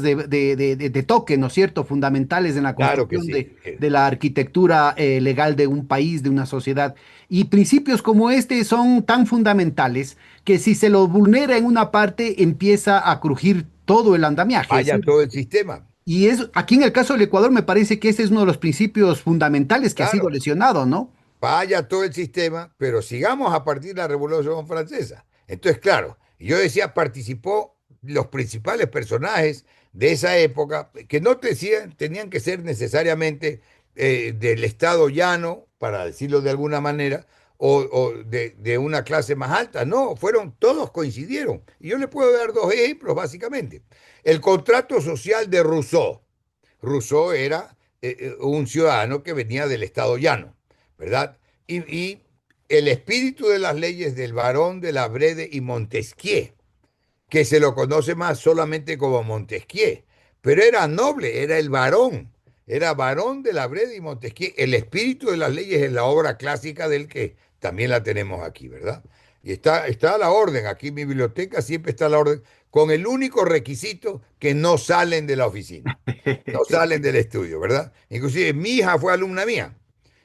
de toque, ¿no es cierto? Fundamentales en la claro que construcción sí. de la arquitectura legal de un país, de una sociedad. Y principios como este son tan fundamentales que si se lo vulnera en una parte, empieza a crujir todo el andamiaje. Vaya ¿Sí? todo el sistema. Y es, aquí en el caso del Ecuador me parece que ese es uno de los principios fundamentales que ha sido Claro. lesionado, ¿no? Vaya todo el sistema, pero sigamos a partir de la Revolución Francesa. Entonces, claro, yo decía, participó los principales personajes de esa época, que no decían, tenían que ser necesariamente del estado llano, para decirlo de alguna manera, o de una clase más alta. No, fueron, todos coincidieron. Y yo le puedo dar dos ejemplos, básicamente. El contrato social de Rousseau. Rousseau era un ciudadano que venía del estado llano, ¿verdad? Y el espíritu de las leyes del barón de la Brede y Montesquieu, que se lo conoce más solamente como Montesquieu, pero era noble, era el varón, era varón de la Brede y Montesquieu. El espíritu de las leyes es la obra clásica del que también la tenemos aquí, ¿verdad? Y está a la orden, aquí en mi biblioteca siempre está a la orden, con el único requisito que no salen de la oficina, no salen del estudio, ¿verdad? Inclusive mi hija fue alumna mía,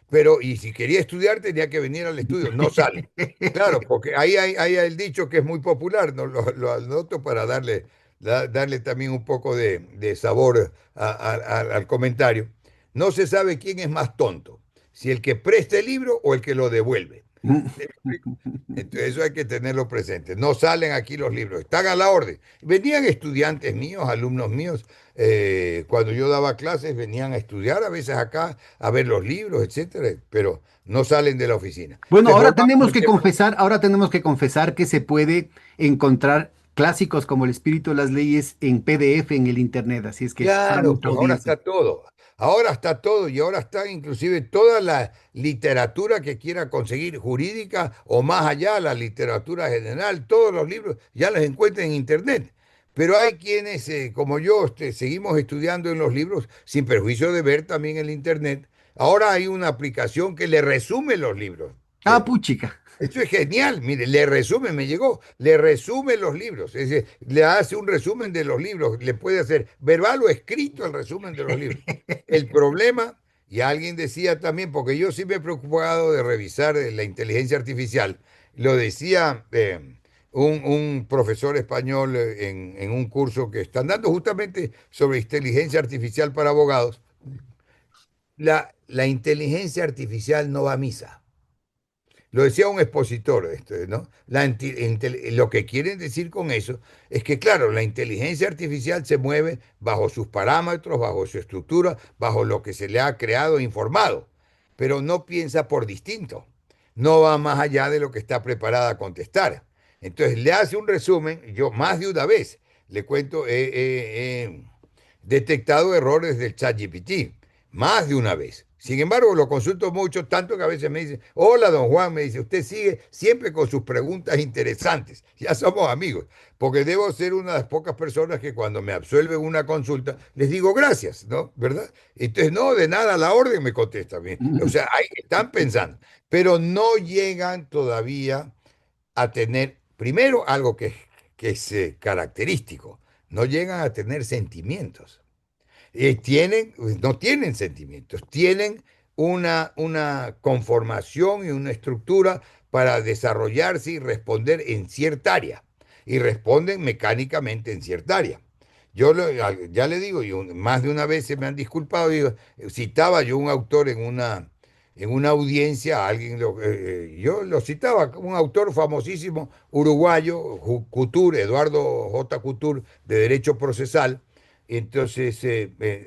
pero y si quería estudiar tenía que venir al estudio, no salen. Claro, porque ahí hay el dicho que es muy popular, ¿no? Lo anoto para darle también un poco de sabor al comentario. No se sabe quién es más tonto, si el que presta el libro o el que lo devuelve. ¿Me explico? Entonces eso hay que tenerlo presente. No salen aquí los libros, están a la orden. Venían estudiantes míos, alumnos míos, cuando yo daba clases, venían a estudiar a veces acá, a ver los libros, etcétera, pero no salen de la oficina. Bueno, Entonces volvamos al tema. ahora tenemos que confesar que se puede encontrar clásicos como El Espíritu de las Leyes en PDF en el Internet, así es que para Claro, nuestra pues ahora audiencia. está todo. Ahora está todo y ahora está inclusive toda la literatura que quiera conseguir jurídica o más allá, la literatura general, todos los libros ya los encuentra en internet. Pero hay quienes, como yo, seguimos estudiando en los libros sin perjuicio de ver también el internet. Ahora hay una aplicación que le resume los libros. Ah, puchica. Esto es genial, mire, le resume, me llegó, le resume los libros, es decir, le hace un resumen de los libros, le puede hacer verbal o escrito el resumen de los libros. El problema, y alguien decía también, porque yo sí me he preocupado de revisar la inteligencia artificial, lo decía un profesor español en un curso que están dando justamente sobre inteligencia artificial para abogados, la inteligencia artificial no va a misa. Lo decía un expositor, ¿no? Lo que quieren decir con eso es que, claro, la inteligencia artificial se mueve bajo sus parámetros, bajo su estructura, bajo lo que se le ha creado e informado, pero no piensa por distinto, no va más allá de lo que está preparada a contestar. Entonces le hace un resumen, yo más de una vez le cuento, he detectado errores del ChatGPT, más de una vez. Sin embargo, lo consulto mucho, tanto que a veces me dice, hola, don Juan, me dice, usted sigue siempre con sus preguntas interesantes. Ya somos amigos, porque debo ser una de las pocas personas que cuando me absuelven una consulta, les digo gracias, ¿no? ¿Verdad? Entonces, no, de nada, a la orden me contesta bien. O sea, ahí están pensando, pero no llegan todavía a tener, primero, algo que es característico, no llegan a tener sentimientos. No tienen sentimientos, tienen una conformación y una estructura para desarrollarse y responder en cierta área. Y responden mecánicamente en cierta área. Ya le digo, más de una vez se me han disculpado, citaba yo un autor en una audiencia, yo lo citaba como un autor famosísimo uruguayo, Couture, Eduardo J. Couture, de Derecho Procesal. Entonces,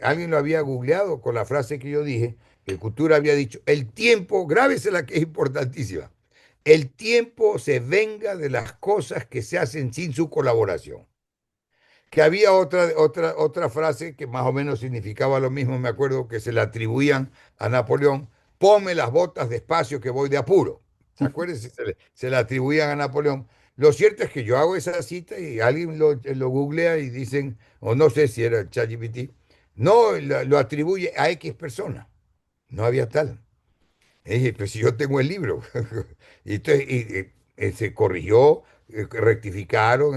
alguien lo había googleado con la frase que yo dije, que Couture había dicho, el tiempo, grábesela que es importantísima, el tiempo se venga de las cosas que se hacen sin su colaboración. Que había otra frase que más o menos significaba lo mismo, me acuerdo que se le atribuían a Napoleón, ponme las botas despacio que voy de apuro. ¿Se acuerdan? Se le atribuían a Napoleón. Lo cierto es que yo hago esa cita y alguien lo googlea y dicen, o no sé si era el ChatGPT, no, lo atribuye a X persona. No había tal. Y dije, pues si yo tengo el libro. Y, entonces, se corrigió, rectificaron,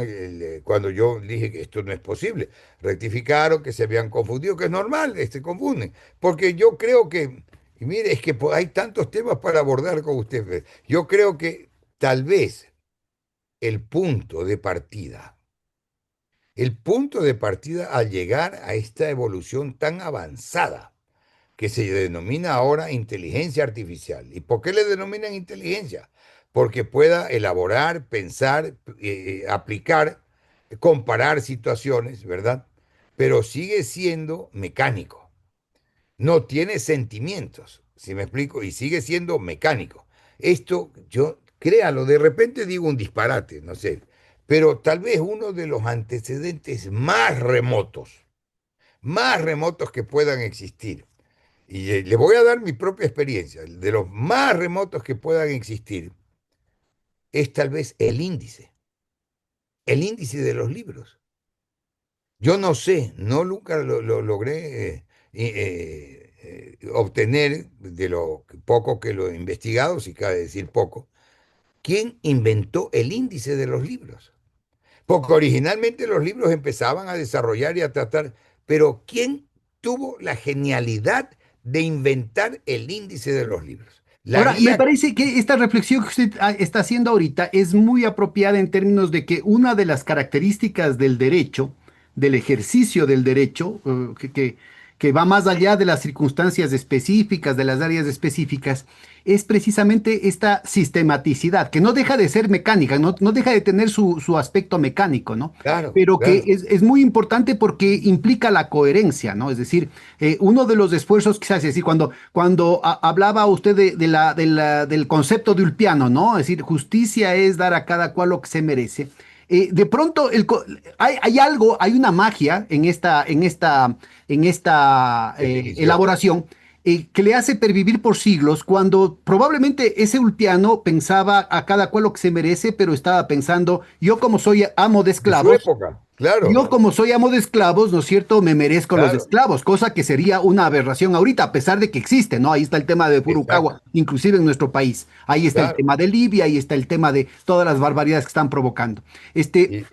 cuando yo dije que esto no es posible, rectificaron que se habían confundido, que es normal, se confunden. Porque yo creo que, y mire, es que hay tantos temas para abordar con usted. Yo creo que tal vez el punto de partida, el punto de partida al llegar a esta evolución tan avanzada, que se denomina ahora inteligencia artificial. ¿Y por qué le denominan inteligencia? Porque pueda elaborar, pensar, aplicar, comparar situaciones, ¿verdad? Pero sigue siendo mecánico. No tiene sentimientos, si me explico, y sigue siendo mecánico. Esto, yo, créalo, de repente digo un disparate, no sé, pero tal vez uno de los antecedentes más remotos que puedan existir, y le voy a dar mi propia experiencia. De los más remotos que puedan existir es tal vez el índice de los libros. Yo no sé, no nunca lo logré obtener de lo poco que lo he investigado, si cabe decir poco. ¿Quién inventó el índice de los libros? Porque originalmente los libros empezaban a desarrollar y a tratar, pero ¿quién tuvo la genialidad de inventar el índice de los libros? La Ahora, me guía, parece que esta reflexión que usted está haciendo ahorita es muy apropiada en términos de que una de las características del derecho, del ejercicio del derecho, que va más allá de las circunstancias específicas, de las áreas específicas, es precisamente esta sistematicidad, que no deja de ser mecánica, no deja de tener su aspecto mecánico, ¿no? claro, Pero que claro, es muy importante porque implica la coherencia, ¿no? Es decir, uno de los esfuerzos que se hace, es decir, cuando hablaba usted del concepto de Ulpiano, ¿no? Es decir, justicia es dar a cada cual lo que se merece. De pronto hay algo, hay una magia en esta definición. elaboración que le hace pervivir por siglos cuando probablemente ese Ulpiano pensaba a cada cual lo que se merece, pero estaba pensando, yo como soy amo de De su esclavos, época, claro, yo como soy amo de esclavos, ¿no es cierto? Me merezco los claro, esclavos, cosa que sería una aberración ahorita, a pesar de que existe, ¿no? Ahí está el tema de exacto, Furukawa, inclusive en nuestro país. Ahí está el claro. tema de Libia, ahí está el tema de todas las barbaridades que están provocando. Este,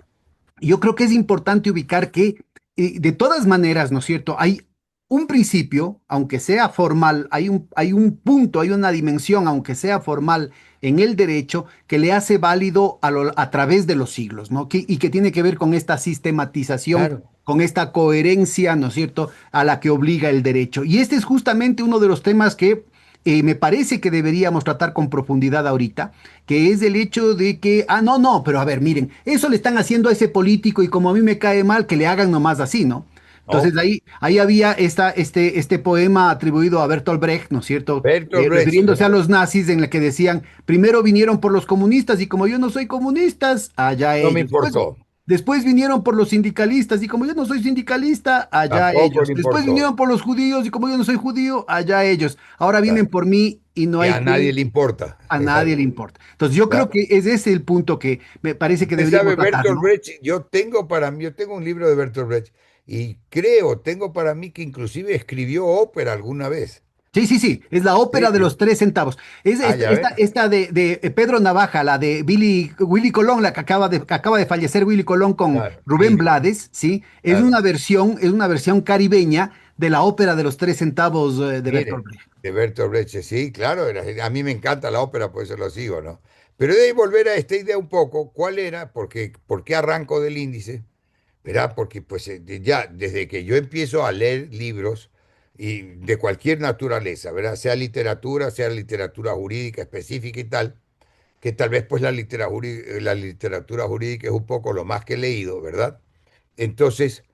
Y yo creo que es importante ubicar que, de todas maneras, ¿no es cierto? Hay un principio, aunque sea formal, hay un punto, hay una dimensión, aunque sea formal, en el derecho que le hace válido a través de los siglos, ¿no? Y que tiene que ver con esta sistematización, claro, con esta coherencia, ¿no es cierto?, a la que obliga el derecho. Y este es justamente uno de los temas que me parece que deberíamos tratar con profundidad ahorita, que es el hecho de que, no, pero a ver, miren, eso le están haciendo a ese político y como a mí me cae mal, que le hagan nomás así, ¿no? Entonces ¿no? ahí había este poema atribuido a Bertolt Brecht, ¿no es cierto? Bertolt Brecht, Refiriéndose a los nazis, en el que decían, primero vinieron por los comunistas y como yo no soy comunistas, allá no me ellos. importó, Después vinieron por los sindicalistas y como yo no soy sindicalista, allá tampoco ellos. le Después importó, vinieron por los judíos y como yo no soy judío, allá ellos. Ahora vienen claro. por mí y no Y hay a nadie quien, le importa, a nadie le claro, importa. Entonces yo creo claro. que es ese el punto que me parece que Usted deberíamos sabe, tratar, Bertolt ¿no? Brecht, yo tengo un libro de Bertolt Brecht y tengo para mí que inclusive escribió ópera alguna vez. Sí, sí, sí, es la ópera Sí, de los 3 centavos. Es ah, esta, ya esta, ve, esta de Pedro Navaja, la de Willy Colón, la que acaba de fallecer Willy Colón con claro, Rubén Billy, Blades, ¿sí? claro. Es una versión caribeña de la ópera de los 3 centavos de Bertolt Mire, Brecht. de Bertolt Brecht, sí, claro, a mí me encanta la ópera, por eso lo sigo, ¿no? Pero de ahí volver a esta idea un poco, ¿cuál era? ¿Por qué arranco del índice? ¿Verdad? Porque pues ya desde que yo empiezo a leer libros, y de cualquier naturaleza, ¿verdad? Sea literatura jurídica específica y tal, que tal vez pues la literatura jurídica es un poco lo más que he leído, ¿verdad? Entonces,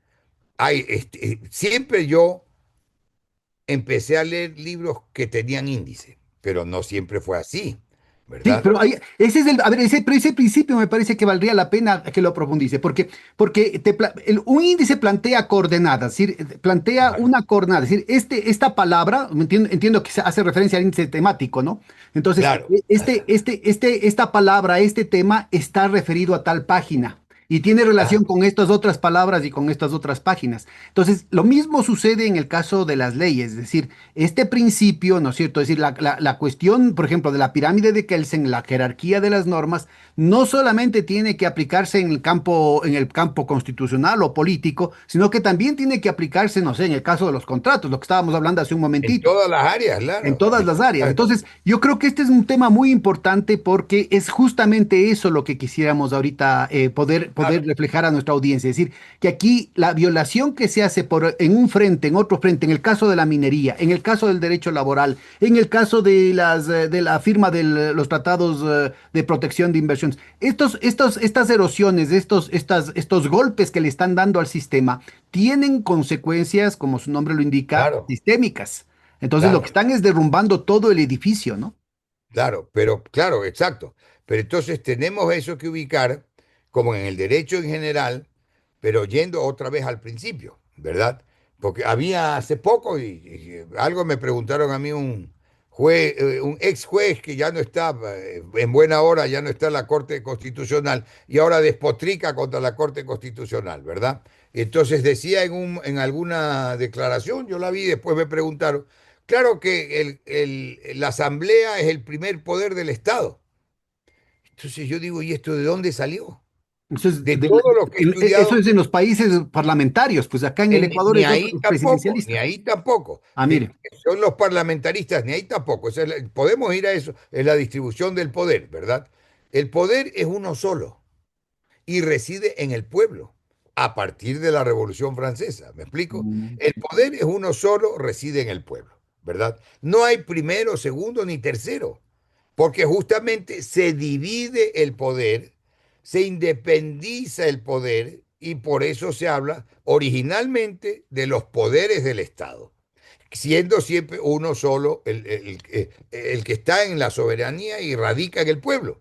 siempre yo empecé a leer libros que tenían índice, pero no siempre fue así, Sí, ¿verdad? pero ese es a ver, pero ese principio me parece que valdría la pena que lo profundice, porque un índice plantea coordenadas, es decir, plantea Claro, una coordenada, es decir, esta palabra, entiendo que se hace referencia al índice temático, ¿no? Entonces, claro, esta palabra, este tema está referido a tal página y tiene ah, relación con estas otras palabras y con estas otras páginas. Entonces, lo mismo sucede en el caso de las leyes, es decir, este principio, ¿no es cierto? Es decir, la cuestión, por ejemplo, de la pirámide de Kelsen, la jerarquía de las normas, no solamente tiene que aplicarse en el campo constitucional o político, sino que también tiene que aplicarse, no sé, en el caso de los contratos, lo que estábamos hablando hace un en momentito. todas las áreas, En claro, todas las áreas. Entonces, yo creo que este es un tema muy importante porque es justamente eso lo que quisiéramos ahorita poder claro, reflejar a nuestra audiencia. Es decir, que aquí la violación que se hace en un frente, en otro frente, en el caso de la minería, en el caso del derecho laboral, en el caso de la firma de los tratados de protección de inversiones, estas erosiones, estos golpes que le están dando al sistema, tienen consecuencias, como su nombre lo indica, claro, sistémicas. Entonces lo que claro. están es derrumbando todo el edificio, ¿no? Claro, pero claro, exacto. Pero entonces tenemos eso que ubicar como en el derecho en general, pero yendo otra vez al principio, ¿verdad? Porque había hace poco, y algo me preguntaron a mí un ex juez que ya no está, en buena hora, ya no está en la Corte Constitucional y ahora despotrica contra la Corte Constitucional, ¿verdad? Entonces decía en alguna declaración, yo la vi, después me preguntaron. Claro que la asamblea es el primer poder del Estado. Entonces yo digo, ¿y esto de dónde salió? De todo lo que he Eso estudiado, es en los países parlamentarios, pues acá en el Ecuador ni es ahí tampoco, ni presidencialista. ahí tampoco. Ah, mire. Son los parlamentaristas, ni ahí tampoco. Podemos ir a eso, es la distribución del poder, ¿verdad? El poder es uno solo y reside en el pueblo a partir de la Revolución Francesa. ¿Me explico? Mm. El poder es uno solo, reside en el pueblo, ¿verdad? No hay primero, segundo ni tercero, porque justamente se divide el poder, se independiza el poder y por eso se habla originalmente de los poderes del Estado, siendo siempre uno solo el que está en la soberanía y radica en el pueblo.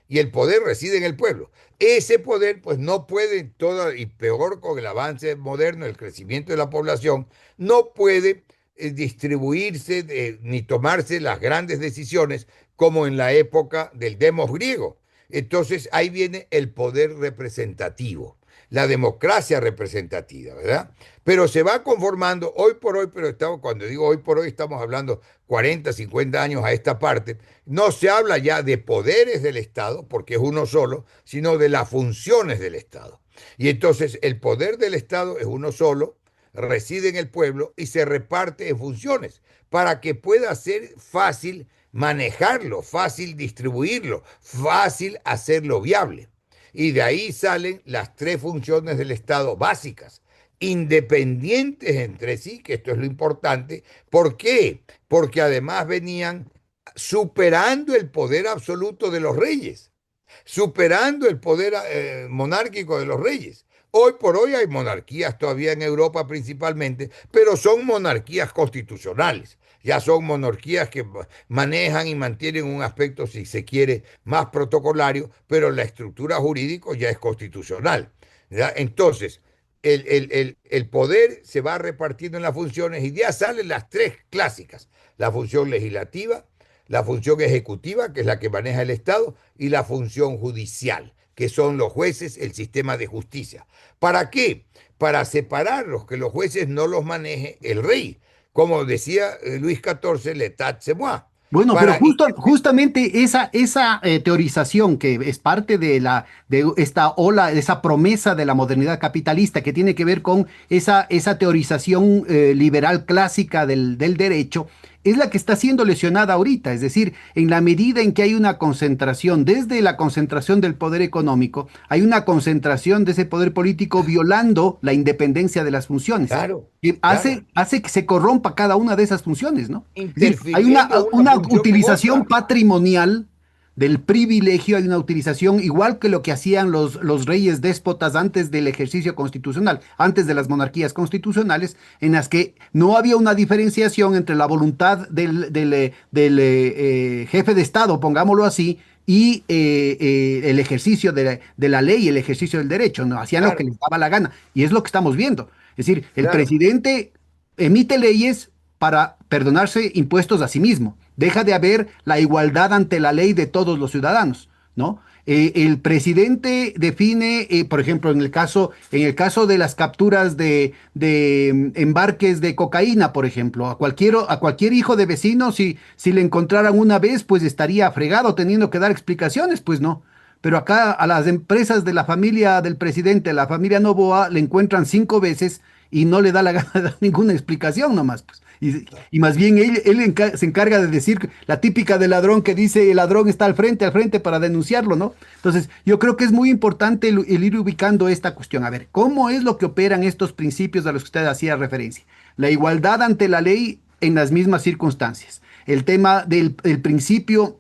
Y el poder reside en el pueblo. Ese poder, pues no puede, y peor con el avance moderno, el crecimiento de la población, no puede distribuirse ni tomarse las grandes decisiones como en la época del demos griego. Entonces ahí viene el poder representativo, la democracia representativa, ¿verdad? Pero se va conformando hoy por hoy, pero cuando digo hoy por hoy estamos hablando 40, 50 años a esta parte, no se habla ya de poderes del Estado, porque es uno solo, sino de las funciones del Estado. Y entonces el poder del Estado es uno solo, reside en el pueblo y se reparte en funciones para que pueda ser fácil manejarlo, fácil distribuirlo, fácil hacerlo viable. Y de ahí salen las tres funciones del Estado básicas, independientes entre sí, que esto es lo importante. ¿Por qué? Porque además venían superando el poder absoluto de los reyes, superando el poder monárquico de los reyes. Hoy por hoy hay monarquías todavía en Europa principalmente, pero son monarquías constitucionales. Ya son monarquías que manejan y mantienen un aspecto, si se quiere, más protocolario, pero la estructura jurídica ya es constitucional. ¿Ya? Entonces, el poder se va repartiendo en las funciones y ya salen las tres clásicas. La función legislativa, la función ejecutiva, que es la que maneja el Estado, y la función judicial, que son los jueces, el sistema de justicia. ¿Para qué? Para separarlos, que los jueces no los maneje el rey. Como decía Luis XIV, l'état c'est moi. Bueno, pero Para, justamente esa teorización que es parte de esta ola, de esa promesa de la modernidad capitalista que tiene que ver con esa teorización liberal clásica del derecho, es la que está siendo lesionada ahorita. Es decir, en la medida en que hay una concentración, desde la concentración del poder económico, hay una concentración de ese poder político violando la independencia de las funciones, Claro, que claro. hace que se corrompa cada una de esas funciones, ¿no? Es decir, hay Interfiriendo una una función en utilización otra. patrimonial del privilegio, hay una utilización igual que lo que hacían los reyes déspotas antes del ejercicio constitucional, antes de las monarquías constitucionales, en las que no había una diferenciación entre la voluntad del jefe de Estado, pongámoslo así, y el ejercicio de la ley, el ejercicio del derecho, no hacían lo que Claro, les daba la gana. Y es lo que estamos viendo. Es decir, el claro, presidente emite leyes para perdonarse impuestos a sí mismo. Deja de haber la igualdad ante la ley de todos los ciudadanos, ¿no? El presidente define, por ejemplo, en el caso de las capturas de embarques de cocaína, por ejemplo, a cualquier hijo de vecino, si le encontraran una vez, pues estaría fregado teniendo que dar explicaciones, pues no. Pero acá a las empresas de la familia del presidente, la familia Novoa, le encuentran 5 veces y no le da la gana de dar ninguna explicación nomás, pues. Y más bien se encarga de decir la típica del ladrón que dice el ladrón está al frente para denunciarlo, ¿no? Entonces, yo creo que es muy importante el ir ubicando esta cuestión. A ver, ¿cómo es lo que operan estos principios a los que usted hacía referencia? La igualdad ante la ley en las mismas circunstancias. El tema del principio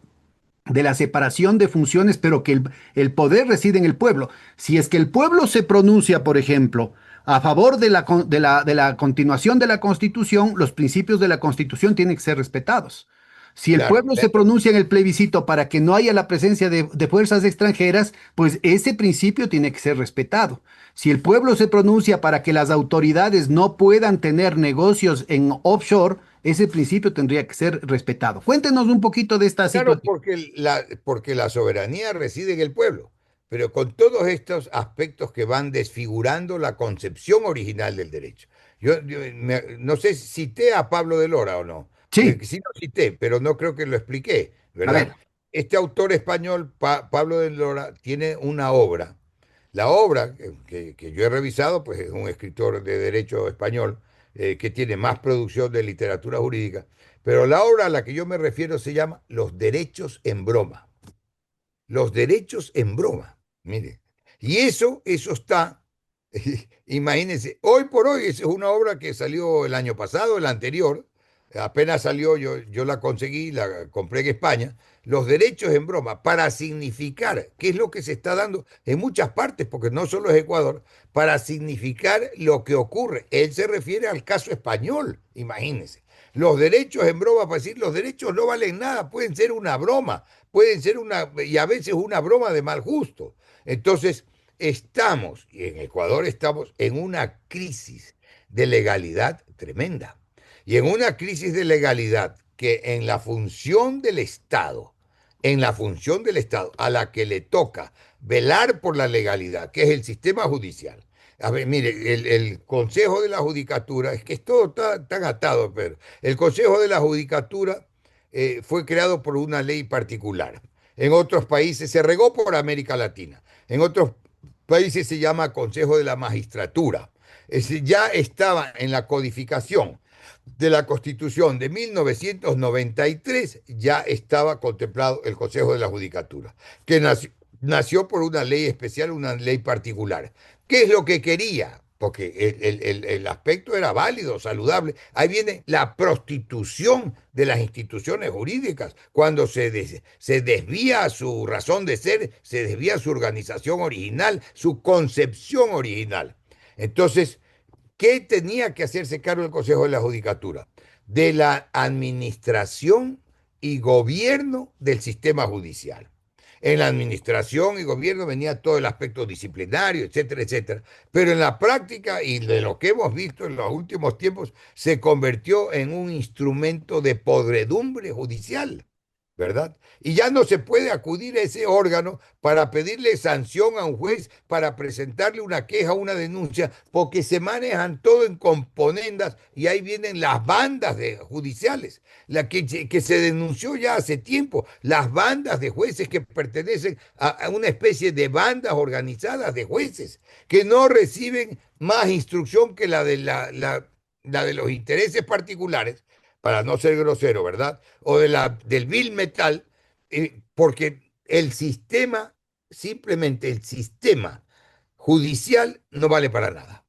de la separación de funciones, pero que el poder reside en el pueblo. Si es que el pueblo se pronuncia, por ejemplo, a favor de la continuación de la Constitución, los principios de la Constitución tienen que ser respetados. Si el claro. pueblo se pronuncia en el plebiscito para que no haya la presencia de fuerzas extranjeras, pues ese principio tiene que ser respetado. Si el pueblo se pronuncia para que las autoridades no puedan tener negocios en offshore, ese principio tendría que ser respetado. Cuéntenos un poquito de esta Claro, situación. porque la soberanía reside en el pueblo, pero con todos estos aspectos que van desfigurando la concepción original del derecho. No sé si cité a Pablo de Lora o no. Sí, Sí lo cité, pero no creo que lo expliqué, a ¿verdad? ver, Este autor español, Pablo de Lora, tiene una obra. La obra que yo he revisado, pues es un escritor de derecho español que tiene más producción de literatura jurídica, pero la obra a la que yo me refiero se llama Los derechos en broma. Los derechos en broma. Mire. Y eso está, imagínense, hoy por hoy, esa es una obra que salió el año pasado, el anterior, apenas salió, yo la conseguí, la compré en España, los derechos en broma, para significar, qué es lo que se está dando en muchas partes, porque no solo es Ecuador, para significar lo que ocurre. Él se refiere al caso español, imagínense. Los derechos en broma, para decir, los derechos no valen nada, pueden ser una broma, pueden ser y a veces una broma de mal gusto. Entonces, estamos, y en Ecuador estamos en una crisis de legalidad tremenda. Y en una crisis de legalidad que en la función del Estado, a la que le toca velar por la legalidad, que es el sistema judicial. A ver, mire, el Consejo de la Judicatura, es que es todo tan atado, pero el Consejo de la Judicatura fue creado por una ley particular. En otros países se regó por América Latina. En otros países se llama Consejo de la Magistratura. Es decir, ya estaba en la codificación de la Constitución de 1993, ya estaba contemplado el Consejo de la Judicatura, que nació por una ley especial, una ley particular. ¿Qué es lo que quería? Porque el aspecto era válido, saludable. Ahí viene la prostitución de las instituciones jurídicas, cuando se desvía su razón de ser, se desvía su organización original, su concepción original. Entonces, ¿qué tenía que hacerse cargo el Consejo de la Judicatura? De la administración y gobierno del sistema judicial. En la administración y gobierno venía todo el aspecto disciplinario, etcétera, etcétera. Pero en la práctica y de lo que hemos visto en los últimos tiempos, se convirtió en un instrumento de podredumbre judicial, ¿verdad? Y ya no se puede acudir a ese órgano para pedirle sanción a un juez, para presentarle una queja, una denuncia, porque se manejan todo en componendas y ahí vienen las bandas judiciales, la que se denunció ya hace tiempo, las bandas de jueces que pertenecen a una especie de bandas organizadas de jueces, que no reciben más instrucción que la de los intereses particulares, para no ser grosero, ¿verdad? O del Bill Metal, porque el sistema, simplemente el sistema judicial no vale para nada.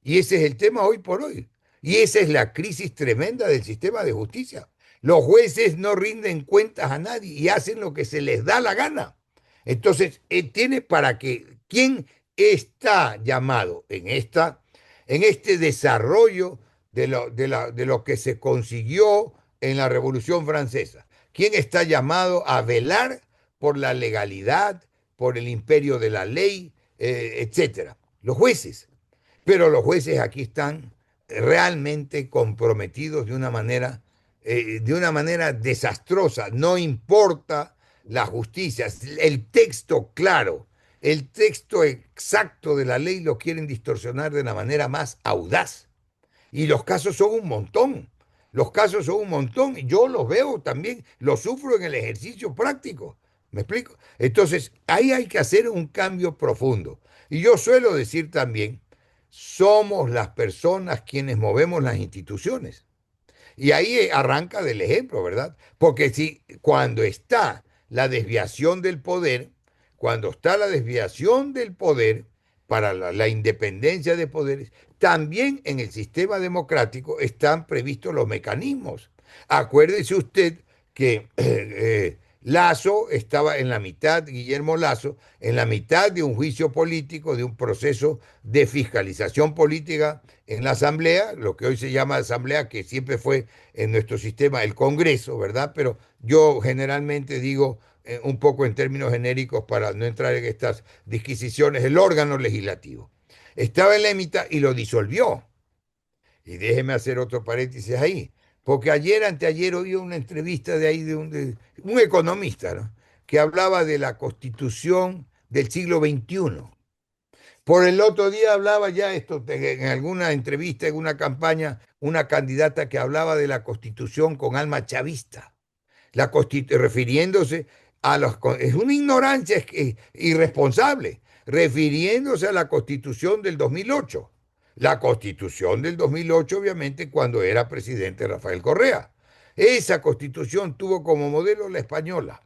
Y ese es el tema hoy por hoy. Y esa es la crisis tremenda del sistema de justicia. Los jueces no rinden cuentas a nadie y hacen lo que se les da la gana. Entonces, tiene para que quien está llamado en este desarrollo de lo que se consiguió en la Revolución Francesa, quién está llamado a velar por la legalidad, por el imperio de la ley, etcétera. Los jueces. Pero los jueces aquí están realmente comprometidos de una manera desastrosa. No importa la justicia, el texto claro, el texto exacto de la ley lo quieren distorsionar de la manera más audaz. Y los casos son un montón. Los casos son un montón. Y yo los veo también, los sufro en el ejercicio práctico. ¿Me explico? Entonces, ahí hay que hacer un cambio profundo. Y yo suelo decir también, somos las personas quienes movemos las instituciones. Y ahí arranca del ejemplo, ¿verdad? Porque si cuando está la desviación del poder, cuando está la desviación del poder para la independencia de poderes, también en el sistema democrático están previstos los mecanismos. Acuérdese usted que Lazo estaba en la mitad, Guillermo Lazo, en la mitad de un juicio político, de un proceso de fiscalización política en la Asamblea, lo que hoy se llama Asamblea, que siempre fue en nuestro sistema el Congreso, ¿verdad? Pero yo generalmente digo un poco en términos genéricos para no entrar en estas disquisiciones, el órgano legislativo. Estaba en la mitad y lo disolvió. Y déjeme hacer otro paréntesis ahí, porque ayer, anteayer, oí una entrevista de ahí de un economista, ¿no? Que hablaba de la constitución del siglo XXI. Por el otro día hablaba ya esto, en alguna entrevista, en una campaña, una candidata que hablaba de la constitución con alma chavista, refiriéndose a los... Es una ignorancia irresponsable, refiriéndose a la constitución del 2008. La constitución del 2008, obviamente, cuando era presidente Rafael Correa. Esa constitución tuvo como modelo la española.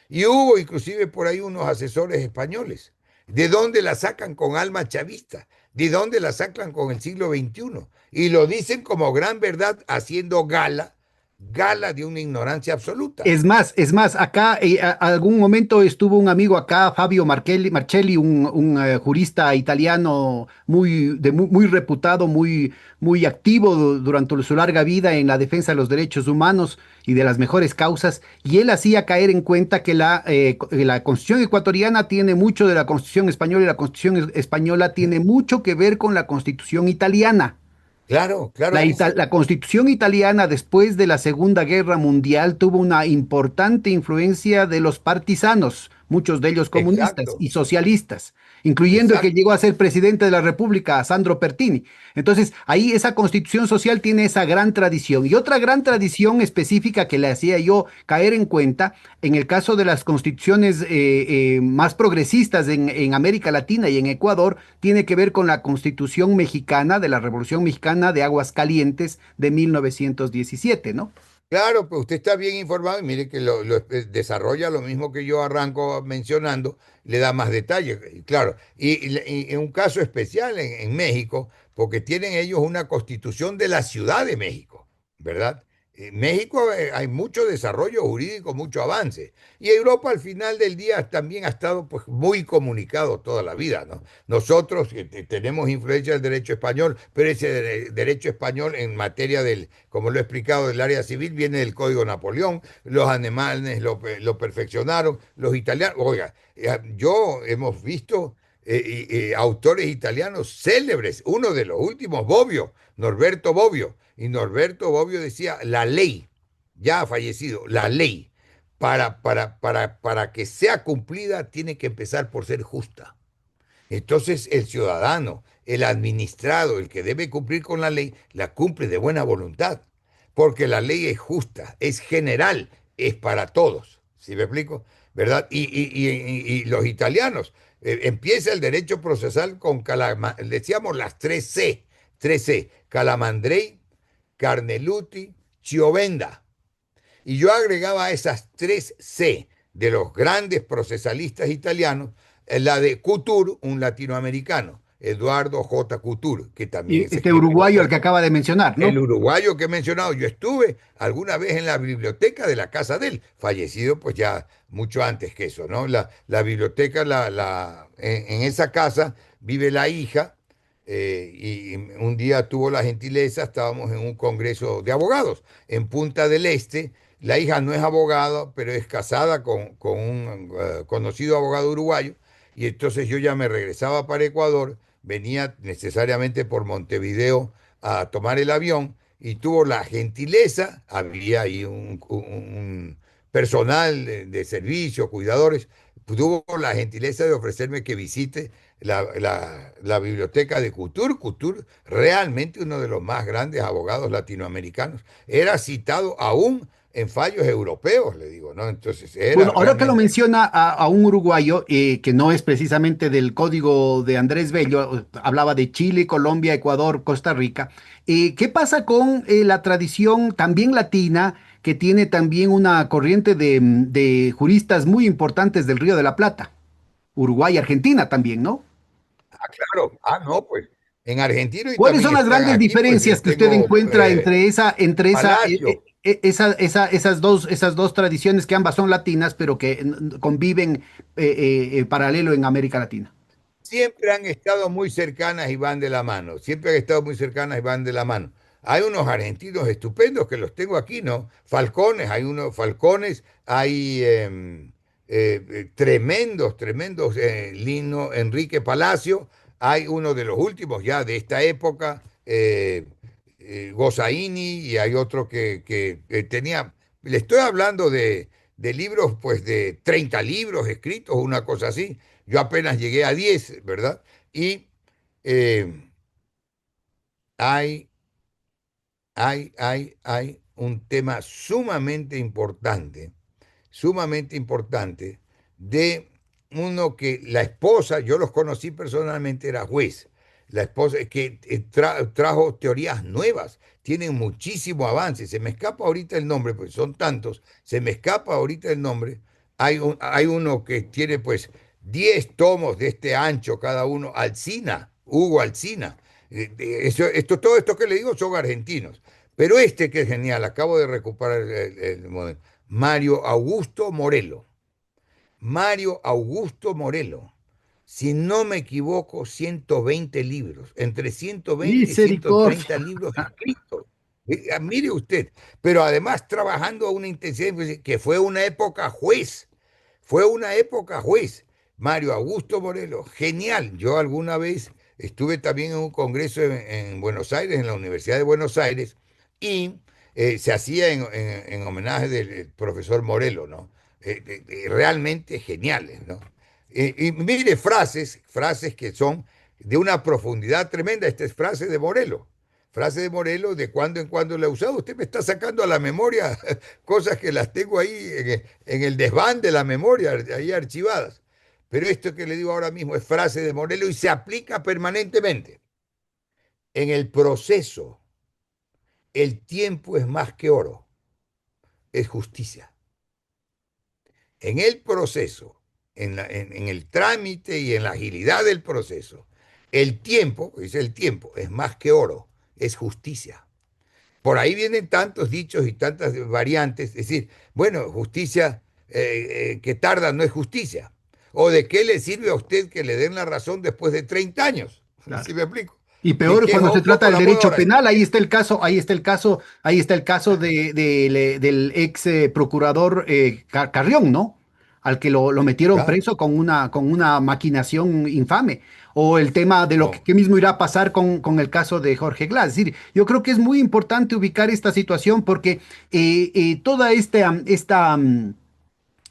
Y hubo inclusive por ahí unos asesores españoles. ¿De dónde la sacan con alma chavista? ¿De dónde la sacan con el siglo XXI? Y lo dicen como gran verdad, haciendo gala de una ignorancia absoluta. Es más, acá algún momento estuvo un amigo acá, Fabio Marcelli, un jurista italiano muy reputado, muy activo durante su larga vida en la defensa de los derechos humanos y de las mejores causas, y él hacía caer en cuenta que la Constitución ecuatoriana tiene mucho de la Constitución española y la Constitución española tiene mucho que ver con la Constitución italiana. Claro, claro que sí. La Constitución italiana después de la Segunda Guerra Mundial tuvo una importante influencia de los partisanos, muchos de ellos comunistas Exacto, y socialistas, incluyendo el que exacto. llegó a ser presidente de la República, Sandro Pertini. Entonces, ahí esa Constitución social tiene esa gran tradición. Y otra gran tradición específica que le hacía yo caer en cuenta, en el caso de las constituciones más progresistas en América Latina y en Ecuador, tiene que ver con la Constitución mexicana de la Revolución Mexicana de Aguascalientes de 1917, ¿no? Claro, pues usted está bien informado y mire que desarrolla lo mismo que yo arranco mencionando, le da más detalles, y claro. Y en un caso especial en México, porque tienen ellos una constitución de la Ciudad de México, ¿verdad? En México hay mucho desarrollo jurídico, mucho avance. Y Europa al final del día también ha estado pues, muy comunicado toda la vida, ¿no? Nosotros tenemos influencia del derecho español, pero ese derecho español en materia como lo he explicado, del área civil viene del Código Napoleón, los alemanes lo perfeccionaron, los italianos, oiga, yo hemos visto autores italianos célebres, uno de los últimos, Bobbio, Norberto Bobbio, y Norberto Bobbio decía, la ley, ya ha fallecido, la ley, para que sea cumplida, tiene que empezar por ser justa. Entonces el ciudadano, el administrado, el que debe cumplir con la ley, la cumple de buena voluntad, porque la ley es justa, es general, es para todos. ¿Sí me explico? ¿Verdad? Y los italianos, empieza el derecho procesal con, decíamos las tres C, Calamandrei, Carneluti, Chiovenda. Y yo agregaba a esas tres C de los grandes procesalistas italianos, la de Couture, un latinoamericano, Eduardo J. Couture, que también Y es este escritor. uruguayo al que acaba de mencionar, El ¿no? uruguayo que he mencionado, yo estuve alguna vez en la biblioteca de la casa de él, fallecido pues ya mucho antes que eso, ¿no? La biblioteca, en esa casa vive la hija, y un día tuvo la gentileza, estábamos en un congreso de abogados en Punta del Este. La hija no es abogada, pero es casada con un conocido abogado uruguayo, y entonces yo ya me regresaba para Ecuador, venía necesariamente por Montevideo a tomar el avión, y tuvo la gentileza, había ahí un personal de servicio, cuidadores, tuvo la gentileza de ofrecerme que visite la biblioteca de Couture. Couture, realmente uno de los más grandes abogados latinoamericanos, era citado aún en fallos europeos, le digo, ¿no? Entonces Bueno, era ahora que lo realmente, menciona a un uruguayo que no es precisamente del código de Andrés Bello, hablaba de Chile, Colombia, Ecuador, Costa Rica. ¿Qué pasa con la tradición también latina, que tiene también una corriente de juristas muy importantes del Río de la Plata? Uruguay, Argentina también, ¿no? claro, no, pues en Argentina y ¿Cuáles también son las están grandes aquí, pues diferencias que usted tengo encuentra entre Palacio. esas dos tradiciones que ambas son latinas, pero que conviven en paralelo en América Latina? Siempre han estado muy cercanas y van de la mano, siempre han estado muy cercanas y van de la mano. Hay unos argentinos estupendos que los tengo aquí, ¿no? Falcones, hay unos falcones, hay tremendos, tremendos, Lino Enrique Palacio, hay uno de los últimos ya de esta época, Gossaini, y hay otro que tenía, le estoy hablando de libros, pues de 30 libros escritos, una cosa así. Yo apenas llegué a 10, ¿verdad? Y eh, hay, hay un tema sumamente importante, de uno que la esposa, yo los conocí personalmente, era juez. La esposa que trajo teorías nuevas, tienen muchísimo avance. Se me escapa ahorita el nombre, pues son tantos, se me escapa ahorita el nombre. Hay uno que tiene pues 10 tomos de este ancho cada uno, Alsina, Hugo Alsina. Todo esto que le digo son argentinos. Pero este que es genial, acabo de recuperar el modelo. Mario Augusto Morelo. Mario Augusto Morelo. Si no me equivoco, 120 libros, entre 120 y Misericordia. 130 libros escritos. Mire usted, pero además trabajando a una intensidad, pues, que fue una época juez, fue una época juez. Mario Augusto Morelo, genial. Yo alguna vez estuve también en un congreso en Buenos Aires, en la Universidad de Buenos Aires, y se hacía en homenaje del profesor Morelo, ¿no? Realmente geniales, ¿no? Y mire, frases que son de una profundidad tremenda. Esta es frase de Morelo, de cuando en cuando la he usado. Usted me está sacando a la memoria cosas que las tengo ahí en el desván de la memoria, ahí archivadas. Pero esto que le digo ahora mismo es frase de Morelo y se aplica permanentemente. En el proceso, el tiempo es más que oro, es justicia. En el proceso, en el trámite y en la agilidad del proceso, el tiempo, dice el tiempo, es más que oro, es justicia. Por ahí vienen tantos dichos y tantas variantes, es decir, bueno, justicia que tarda no es justicia. ¿O de qué le sirve a usted que le den la razón después de 30 años? Claro. ¿Sí me explico? Y ¿De peor qué cuando se trata poco del la puedo derecho ahora? penal, ahí está el caso, del ex procurador Carrión, ¿no? Al que lo metieron Claro, preso con una maquinación infame. O el tema de lo no, que mismo irá a pasar con el caso de Jorge Glass. Es decir, yo creo que es muy importante ubicar esta situación porque toda esta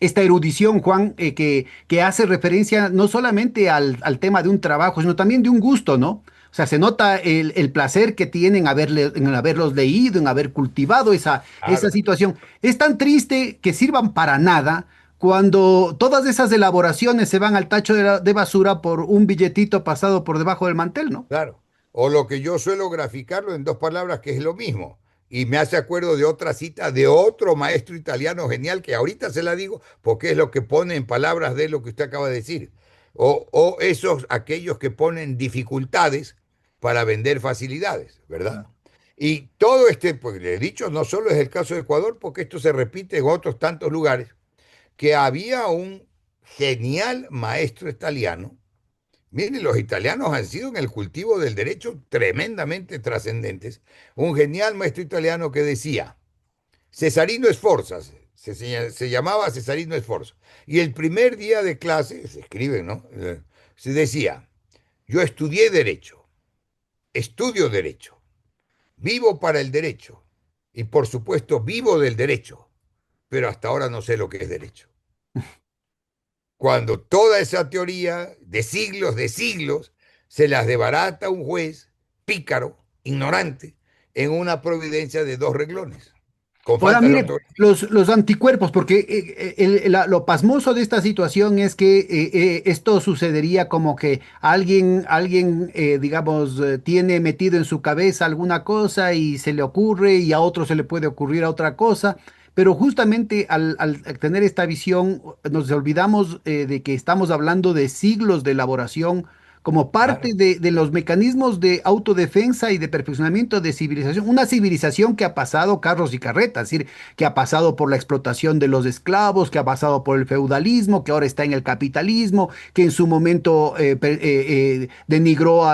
erudición, Juan, que hace referencia no solamente al tema de un trabajo, sino también de un gusto, ¿no? O sea, se nota el placer que tienen en haberlos leído, en haber cultivado esa claro. situación. Es tan triste que sirvan para nada cuando todas esas elaboraciones se van al tacho de basura por un billetito pasado por debajo del mantel, ¿no? Claro. O lo que yo suelo graficarlo en dos palabras, que es lo mismo. Y me hace acuerdo de otra cita de otro maestro italiano genial, que ahorita se la digo porque es lo que pone en palabras de lo que usted acaba de decir. O esos, aquellos que ponen dificultades para vender facilidades, ¿verdad? Y todo este, pues le he dicho, no solo es el caso de Ecuador, porque esto se repite en otros tantos lugares, que había un genial maestro italiano. Miren, los italianos han sido en el cultivo del derecho tremendamente trascendentes. Un genial maestro italiano que decía, Cesarino Sforza, se llamaba Cesarino Sforza. Y el primer día de clase, se escribe, ¿no? Se decía, yo estudié derecho, estudio derecho, vivo para el derecho y por supuesto vivo del derecho, pero hasta ahora no sé lo que es derecho. Cuando toda esa teoría de siglos, se las debarata un juez pícaro, ignorante, en una providencia de dos renglones, con Ahora, falta de mire, ortografía. los anticuerpos, porque lo pasmoso de esta situación es que esto sucedería como que alguien digamos, tiene metido en su cabeza alguna cosa y se le ocurre y a otro se le puede ocurrir a otra cosa, pero justamente al tener esta visión nos olvidamos de que estamos hablando de siglos de elaboración como parte Claro, de los mecanismos de autodefensa y de perfeccionamiento de civilización, una civilización que ha pasado carros y carretas, es decir, que ha pasado por la explotación de los esclavos, que ha pasado por el feudalismo, que ahora está en el capitalismo, que en su momento denigró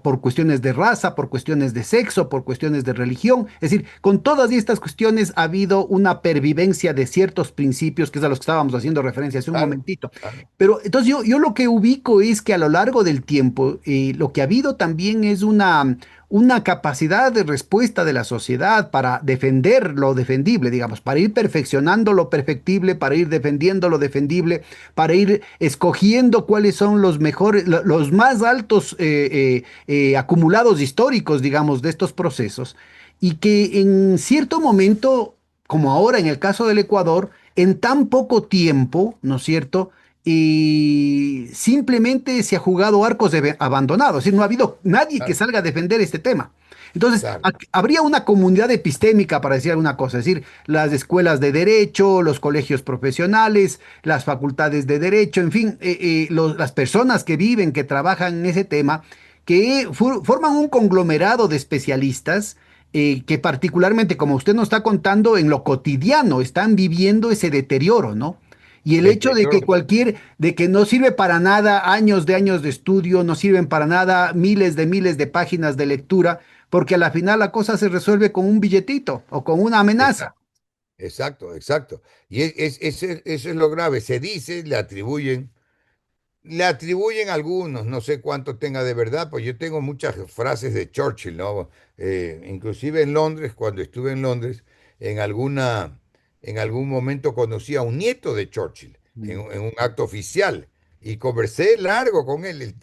por cuestiones de raza, por cuestiones de sexo, por cuestiones de religión. Es decir, con todas estas cuestiones ha habido una pervivencia de ciertos principios, que es a los que estábamos haciendo referencia hace un claro, momentito. claro, Pero entonces yo lo que ubico es que a lo largo del tiempo, lo que ha habido también es una capacidad de respuesta de la sociedad para defender lo defendible, digamos, para ir perfeccionando lo perfectible, para ir defendiendo lo defendible, para ir escogiendo cuáles son los mejores, los más altos acumulados históricos, digamos, de estos procesos, y que en cierto momento, como ahora en el caso del Ecuador, en tan poco tiempo, ¿no es cierto? Y simplemente se ha jugado arcos abandonados, es decir, no ha habido nadie que claro, salga a defender este tema. Entonces, claro. habría una comunidad epistémica para decir alguna cosa, es decir, las escuelas de derecho, los colegios profesionales, las facultades de derecho, en fin, las personas que viven, que trabajan en ese tema, que forman un conglomerado de especialistas que particularmente, como usted nos está contando, en lo cotidiano están viviendo ese deterioro, ¿no? Y el hecho de que Deterioro. de que no sirve para nada años de estudio, no sirven para nada miles de páginas de lectura, porque a la final la cosa se resuelve con un billetito o con una amenaza. Exacto, exacto, exacto. Y eso es lo grave. Se dice, le atribuyen algunos, no sé cuánto tenga de verdad, pues yo tengo muchas frases de Churchill, ¿no? Inclusive en Londres, cuando estuve en Londres, en en algún momento conocí a un nieto de Churchill Mm. en un acto oficial y conversé largo con él,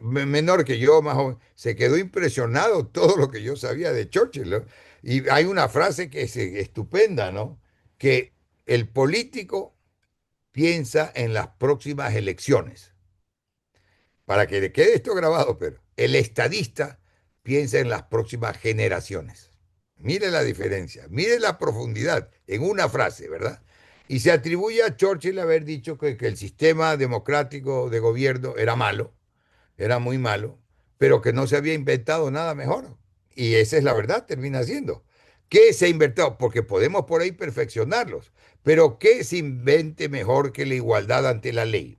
menor que yo, más joven, se quedó impresionado todo lo que yo sabía de Churchill, ¿no? Y hay una frase que es estupenda, ¿no? Que el político piensa en las próximas elecciones. Para que le quede esto grabado, pero el estadista piensa en las próximas generaciones. Mire la diferencia, mire la profundidad en una frase, ¿verdad? Y se atribuye a Churchill haber dicho que el sistema democrático de gobierno era malo, era muy malo, pero que no se había inventado nada mejor. Y esa es la verdad, termina siendo. ¿Qué se ha inventado? Porque podemos por ahí perfeccionarlos, pero ¿qué se invente mejor que la igualdad ante la ley?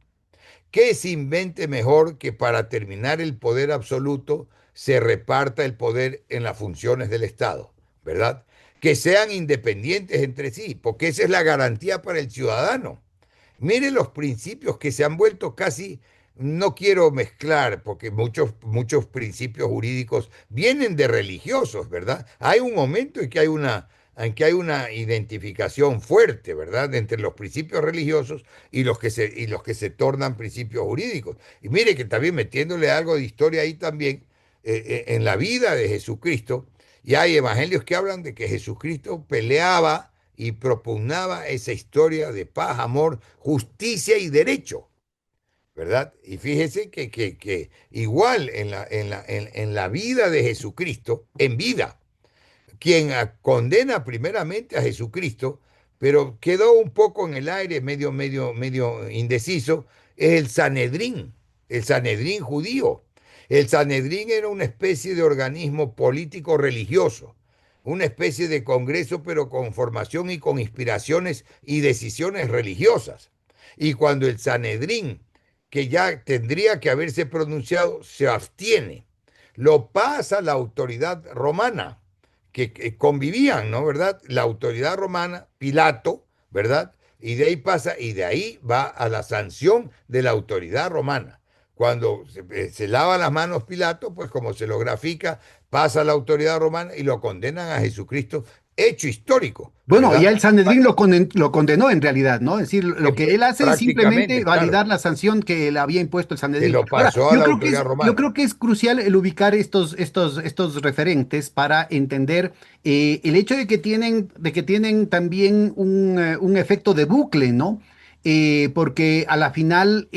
¿Qué se invente mejor que para terminar el poder absoluto se reparta el poder en las funciones del Estado? ¿Verdad? Que sean independientes entre sí, porque esa es la garantía para el ciudadano. Mire los principios que se han vuelto casi, no quiero mezclar, porque muchos principios jurídicos vienen de religiosos, ¿verdad? Hay un momento en que hay una identificación fuerte, ¿verdad?, entre los principios religiosos y los que se tornan principios jurídicos. Y mire que también metiéndole algo de historia ahí también, en la vida de Jesucristo, y hay evangelios que hablan de que Jesucristo peleaba y propugnaba esa historia de paz, amor, justicia y derecho, ¿verdad? Y fíjese que igual en la vida de Jesucristo, en vida, quien condena primeramente a Jesucristo, pero quedó un poco en el aire, medio indeciso, es el Sanedrín judío. El Sanedrín era una especie de organismo político religioso, una especie de congreso, pero con formación y con inspiraciones y decisiones religiosas. Y cuando el Sanedrín, que ya tendría que haberse pronunciado, se abstiene, lo pasa la autoridad romana, que convivían, ¿no? ¿Verdad? La autoridad romana, Pilato, ¿verdad? Y de ahí pasa, y de ahí va a la sanción de la autoridad romana. Cuando se lava las manos Pilato, pues como se lo grafica, pasa a la autoridad romana y lo condenan a Jesucristo, hecho histórico, Bueno, ya ¿verdad? el Sanedrín lo condenó en realidad, ¿no? Es decir, lo que él hace es simplemente Prácticamente, claro, validar la sanción que le había impuesto el que Sanedrín. lo Ahora, pasó a la autoridad yo romana. creo que es crucial el ubicar estos referentes para entender el hecho de que tienen también un efecto de bucle, ¿no? Porque a la final,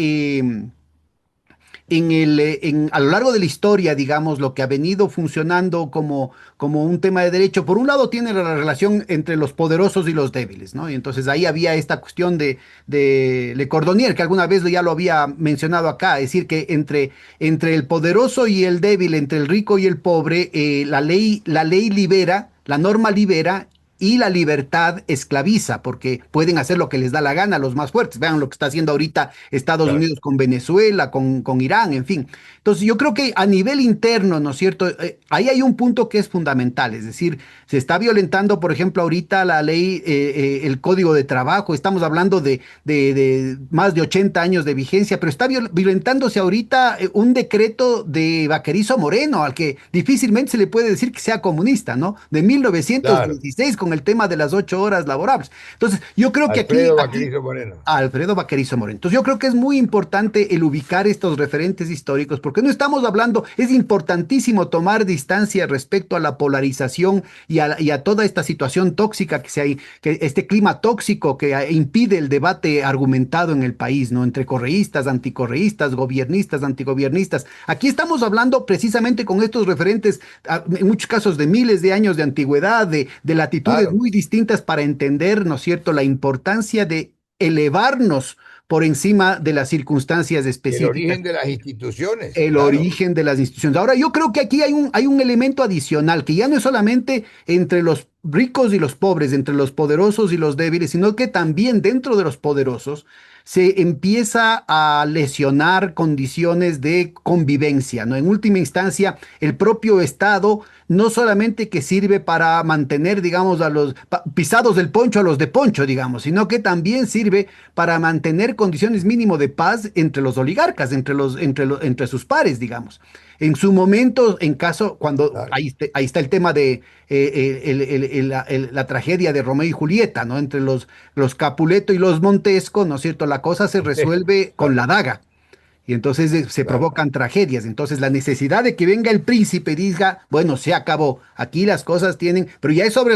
a lo largo de la historia, digamos, lo que ha venido funcionando como un tema de derecho, por un lado tiene la relación entre los poderosos y los débiles, ¿no? Y entonces ahí había esta cuestión de Le Cordonnier, que alguna vez ya lo había mencionado acá, es decir, que entre el poderoso y el débil, entre el rico y el pobre, la ley libera, la norma libera y la libertad esclaviza, porque pueden hacer lo que les da la gana los más fuertes. Vean lo que está haciendo ahorita Estados Claro. Unidos con Venezuela, con Irán, en fin. Entonces, yo creo que a nivel interno, ¿no es cierto? Ahí hay un punto que es fundamental, es decir, se está violentando, por ejemplo, ahorita la ley, el Código de Trabajo, estamos hablando de más de 80 años de vigencia, pero está violentándose ahorita un decreto de Baquerizo Moreno, al que difícilmente se le puede decir que sea comunista, ¿no? De Claro, 1916 con el tema de las 8 horas laborables. Entonces, yo creo que Alfredo aquí Vaquerizo Moreno. Alfredo Vaquerizo Moreno. Entonces yo creo que es muy importante el ubicar estos referentes históricos, porque no estamos hablando, es importantísimo tomar distancia respecto a la polarización y a toda esta situación tóxica que este clima tóxico que impide el debate argumentado en el país, ¿no? Entre correístas, anticorreístas, gobiernistas, antigobiernistas. Aquí estamos hablando precisamente con estos referentes, en muchos casos de miles de años de antigüedad, de latitudes Claro, muy distintas para entender, ¿no es cierto?, la importancia de elevarnos por encima de las circunstancias el específicas, origen de las instituciones, el claro. origen de las instituciones. Ahora, yo creo que aquí hay un elemento adicional, que ya no es solamente entre los ricos y los pobres, entre los poderosos y los débiles, sino que también dentro de los poderosos se empieza a lesionar condiciones de convivencia, ¿no? En última instancia, el propio Estado no solamente que sirve para mantener, digamos, a los pisados del poncho a los de poncho, digamos, sino que también sirve para mantener condiciones mínimo de paz entre los oligarcas, entre sus pares, digamos. En su momento, en caso, cuando Claro. ahí está el tema de la tragedia de Romeo y Julieta, ¿no? Entre los Capuleto y los Montesco, ¿no es cierto? La cosa se resuelve con Claro, la daga. Y entonces se claro. provocan tragedias. Entonces la necesidad de que venga el príncipe y diga, bueno, se acabó, aquí las cosas tienen, pero ya es sobre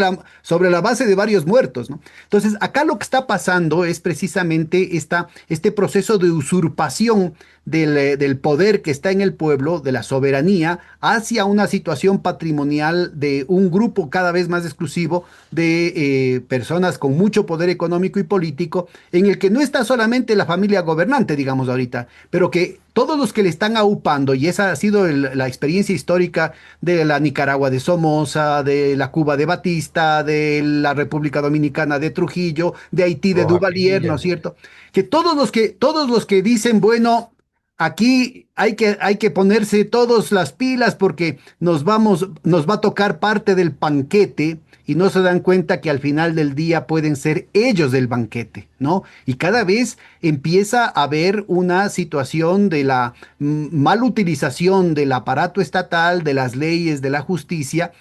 la base de varios muertos, ¿no? Entonces acá lo que está pasando es precisamente este proceso de usurpación del poder que está en el pueblo, de la soberanía, hacia una situación patrimonial de un grupo cada vez más exclusivo de personas con mucho poder económico y político, en el que no está solamente la familia gobernante, digamos ahorita, pero que todos los que le están aupando, y esa ha sido la experiencia histórica de la Nicaragua de Somoza, de la Cuba de Batista, de la República Dominicana de Trujillo, de Haití de Roja Duvalier, ¿no Pinilla. es cierto? Que todos los que dicen, bueno, aquí hay que ponerse todos las pilas porque nos va a tocar parte del banquete y no se dan cuenta que al final del día pueden ser ellos del banquete, ¿no? Y cada vez empieza a haber una situación de la mal utilización del aparato estatal, de las leyes, de la justicia,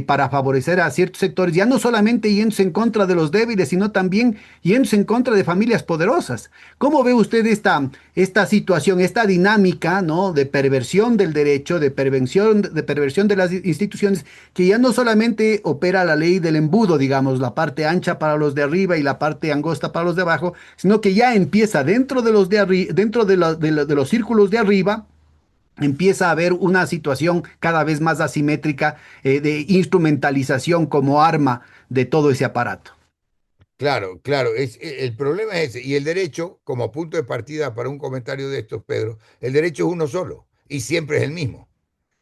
para favorecer a ciertos sectores, ya no solamente yéndose en contra de los débiles, sino también yéndose en contra de familias poderosas. ¿Cómo ve usted esta situación, esta dinámica, ¿no? De perversión del derecho, de perversión de las instituciones, que ya no solamente opera la ley del embudo, digamos, la parte ancha para los de arriba y la parte angosta para los de abajo, sino que ya empieza dentro de los de arriba, dentro de los círculos de arriba, empieza a haber una situación cada vez más asimétrica de instrumentalización como arma de todo ese aparato. Claro, claro, el problema es ese. Y el derecho, como punto de partida para un comentario de estos, Pedro, el derecho es uno solo y siempre es el mismo.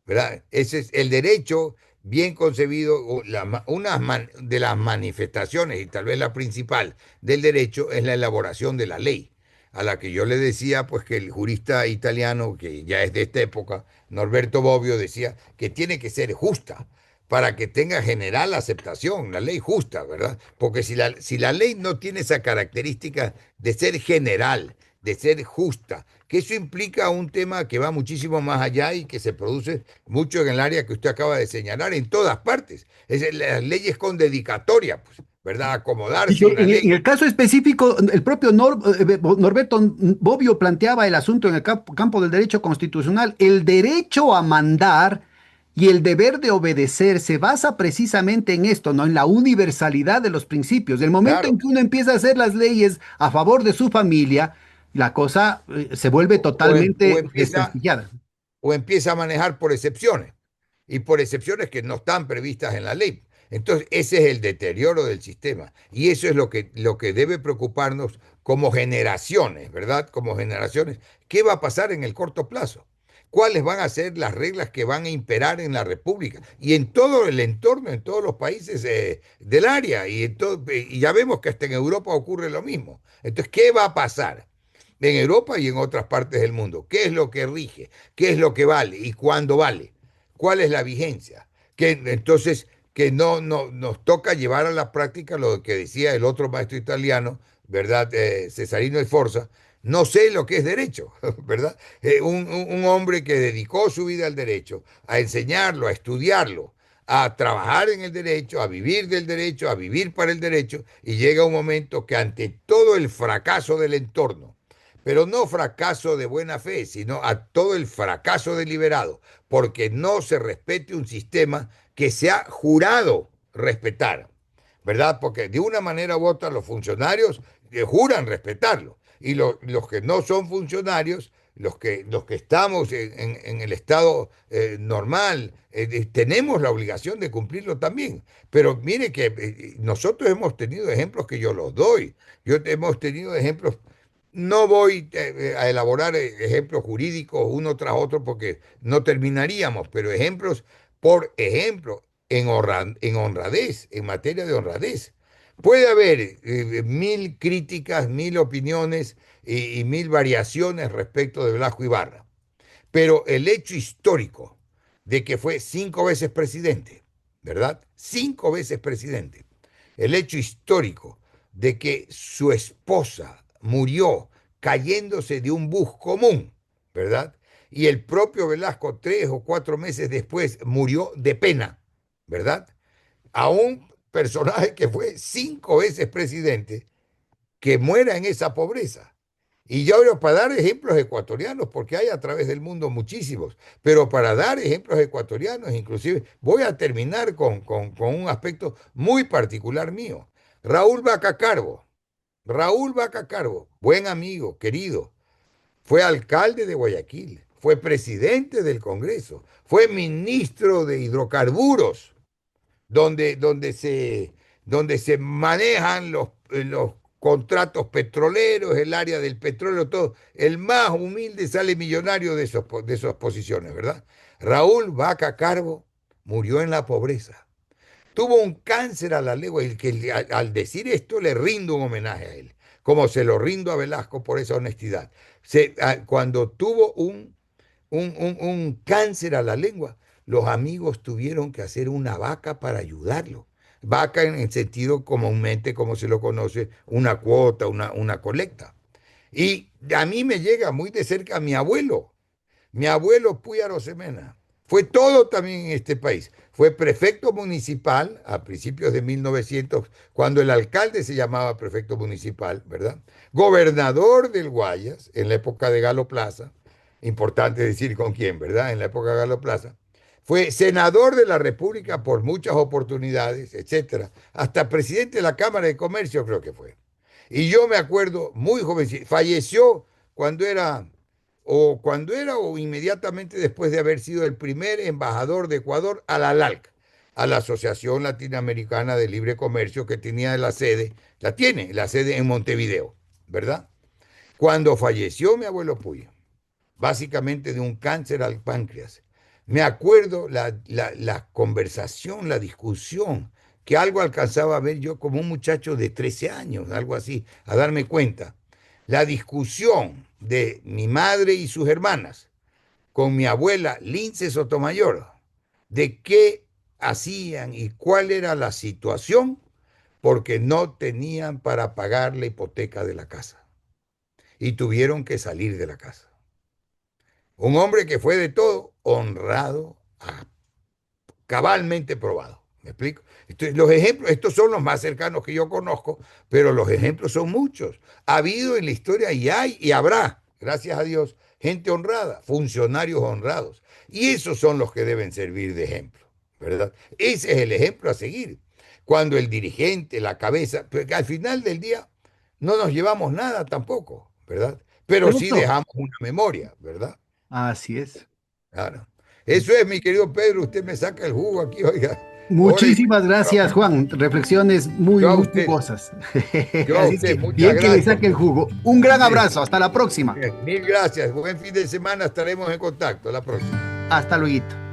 ¿Verdad? Ese es el derecho bien concebido, de las manifestaciones, y tal vez la principal del derecho, es la elaboración de la ley, a la que yo le decía, pues que el jurista italiano, que ya es de esta época, Norberto Bobbio, decía que tiene que ser justa para que tenga general aceptación, la ley justa, ¿verdad? Porque si la ley no tiene esa característica de ser general, de ser justa, que eso implica un tema que va muchísimo más allá y que se produce mucho en el área que usted acaba de señalar, en todas partes. Las leyes con dedicatoria, pues, ¿verdad? Y Acomodarse a que una en ley. el caso específico, el propio Norberto Bobbio planteaba el asunto en el campo del derecho constitucional. El derecho a mandar y el deber de obedecer se basa precisamente en esto, ¿no? En la universalidad de los principios. Del momento en Claro. que uno empieza a hacer las leyes a favor de su familia, la cosa se vuelve O, o em- o totalmente empieza, desprestigiada. o empieza a manejar por excepciones, y por excepciones que no están previstas en la ley. Entonces, ese es el deterioro del sistema y eso es lo que debe preocuparnos como generaciones, ¿verdad? Como generaciones. ¿Qué va a pasar en el corto plazo? ¿Cuáles van a ser las reglas que van a imperar en la República y en todo el entorno, en todos los países del área? Y ya vemos que hasta en Europa ocurre lo mismo. Entonces, ¿qué va a pasar en Europa y en otras partes del mundo? ¿Qué es lo que rige? ¿Qué es lo que vale y cuándo vale? ¿Cuál es la vigencia? Entonces, que no nos toca llevar a la práctica lo que decía el otro maestro italiano, ¿verdad? Cesarino Sforza, no sé lo que es derecho, ¿verdad? Un hombre que dedicó su vida al derecho, a enseñarlo, a estudiarlo, a trabajar en el derecho, a vivir del derecho, a vivir para el derecho, y llega un momento que ante todo el fracaso del entorno, pero no fracaso de buena fe, sino a todo el fracaso deliberado, porque no se respete un sistema que se ha jurado respetar, ¿verdad? Porque de una manera u otra los funcionarios juran respetarlo y los que no son funcionarios, los que estamos en el estado normal, tenemos la obligación de cumplirlo también. Pero mire que nosotros hemos tenido ejemplos que yo los doy. Hemos tenido ejemplos. No voy a elaborar ejemplos jurídicos uno tras otro porque no terminaríamos, pero ejemplos, por ejemplo, en honradez, en materia de honradez. Puede haber mil críticas, mil opiniones y mil variaciones respecto de Velasco Ibarra, pero el hecho histórico de que fue 5 veces presidente, ¿verdad? 5 veces presidente. El hecho histórico de que su esposa murió cayéndose de un bus común, ¿verdad? Y el propio Velasco 3 o 4 meses después murió de pena, ¿verdad? A un personaje que fue 5 veces presidente, que muera en esa pobreza. Y yo creo, para dar ejemplos ecuatorianos, porque hay a través del mundo muchísimos, pero para dar ejemplos ecuatorianos, inclusive, voy a terminar con un aspecto muy particular mío. Raúl Vaca Carbo, Raúl Vaca Carbo, buen amigo, querido, fue alcalde de Guayaquil, fue presidente del Congreso, fue ministro de hidrocarburos, donde se manejan los contratos petroleros, el área del petróleo, todo. El más humilde sale millonario de esas posiciones, ¿verdad? Raúl Vaca Carbo murió en la pobreza. Tuvo un cáncer a la lengua y al decir esto le rindo un homenaje a él, como se lo rindo a Velasco por esa honestidad. Cuando tuvo un cáncer a la lengua, los amigos tuvieron que hacer una vaca para ayudarlo. Vaca en el sentido comúnmente, como se lo conoce, una cuota, una colecta. Y a mí me llega muy de cerca mi abuelo Puy Arosemena. Fue todo también en este país. Fue prefecto municipal a principios de 1900, cuando el alcalde se llamaba prefecto municipal, ¿verdad? Gobernador del Guayas en la época de Galo Plaza. Importante decir con quién, ¿verdad? En la época de Galo Plaza. Fue senador de la República por muchas oportunidades, etcétera. Hasta presidente de la Cámara de Comercio creo que fue. Y yo me acuerdo, muy joven, falleció cuando era o cuando era o inmediatamente después de haber sido el primer embajador de Ecuador a la ALALC, a la Asociación Latinoamericana de Libre Comercio, que tenía la sede, la tiene, la sede en Montevideo, ¿verdad? Cuando falleció mi abuelo Puyo, básicamente de un cáncer al páncreas, me acuerdo la conversación, la discusión, que algo alcanzaba a ver yo como un muchacho de 13 años, algo así, a darme cuenta. La discusión de mi madre y sus hermanas con mi abuela Lince Sotomayor, de qué hacían y cuál era la situación, porque no tenían para pagar la hipoteca de la casa y tuvieron que salir de la casa. Un hombre que fue de todo, honrado, cabalmente probado. ¿Me explico? Los ejemplos, estos son los más cercanos que yo conozco, pero los ejemplos son muchos. Ha habido en la historia y hay y habrá, gracias a Dios, gente honrada, funcionarios honrados. Y esos son los que deben servir de ejemplo, ¿verdad? Ese es el ejemplo a seguir. Cuando el dirigente, la cabeza, porque al final del día no nos llevamos nada tampoco, ¿verdad? Pero sí Eso, dejamos una memoria, ¿verdad? así es. Claro. Eso es, mi querido Pedro, usted me saca el jugo aquí, oiga. Hora y Muchísimas gracias, Juan. Reflexiones muy, yo a muy usted, jugosas. yo a Así es usted, que muchas bien que le gracias. saque el jugo. Un gran Sí. abrazo. Hasta la próxima. Mil gracias. Buen fin de semana. Estaremos en contacto. La próxima. Hasta luego.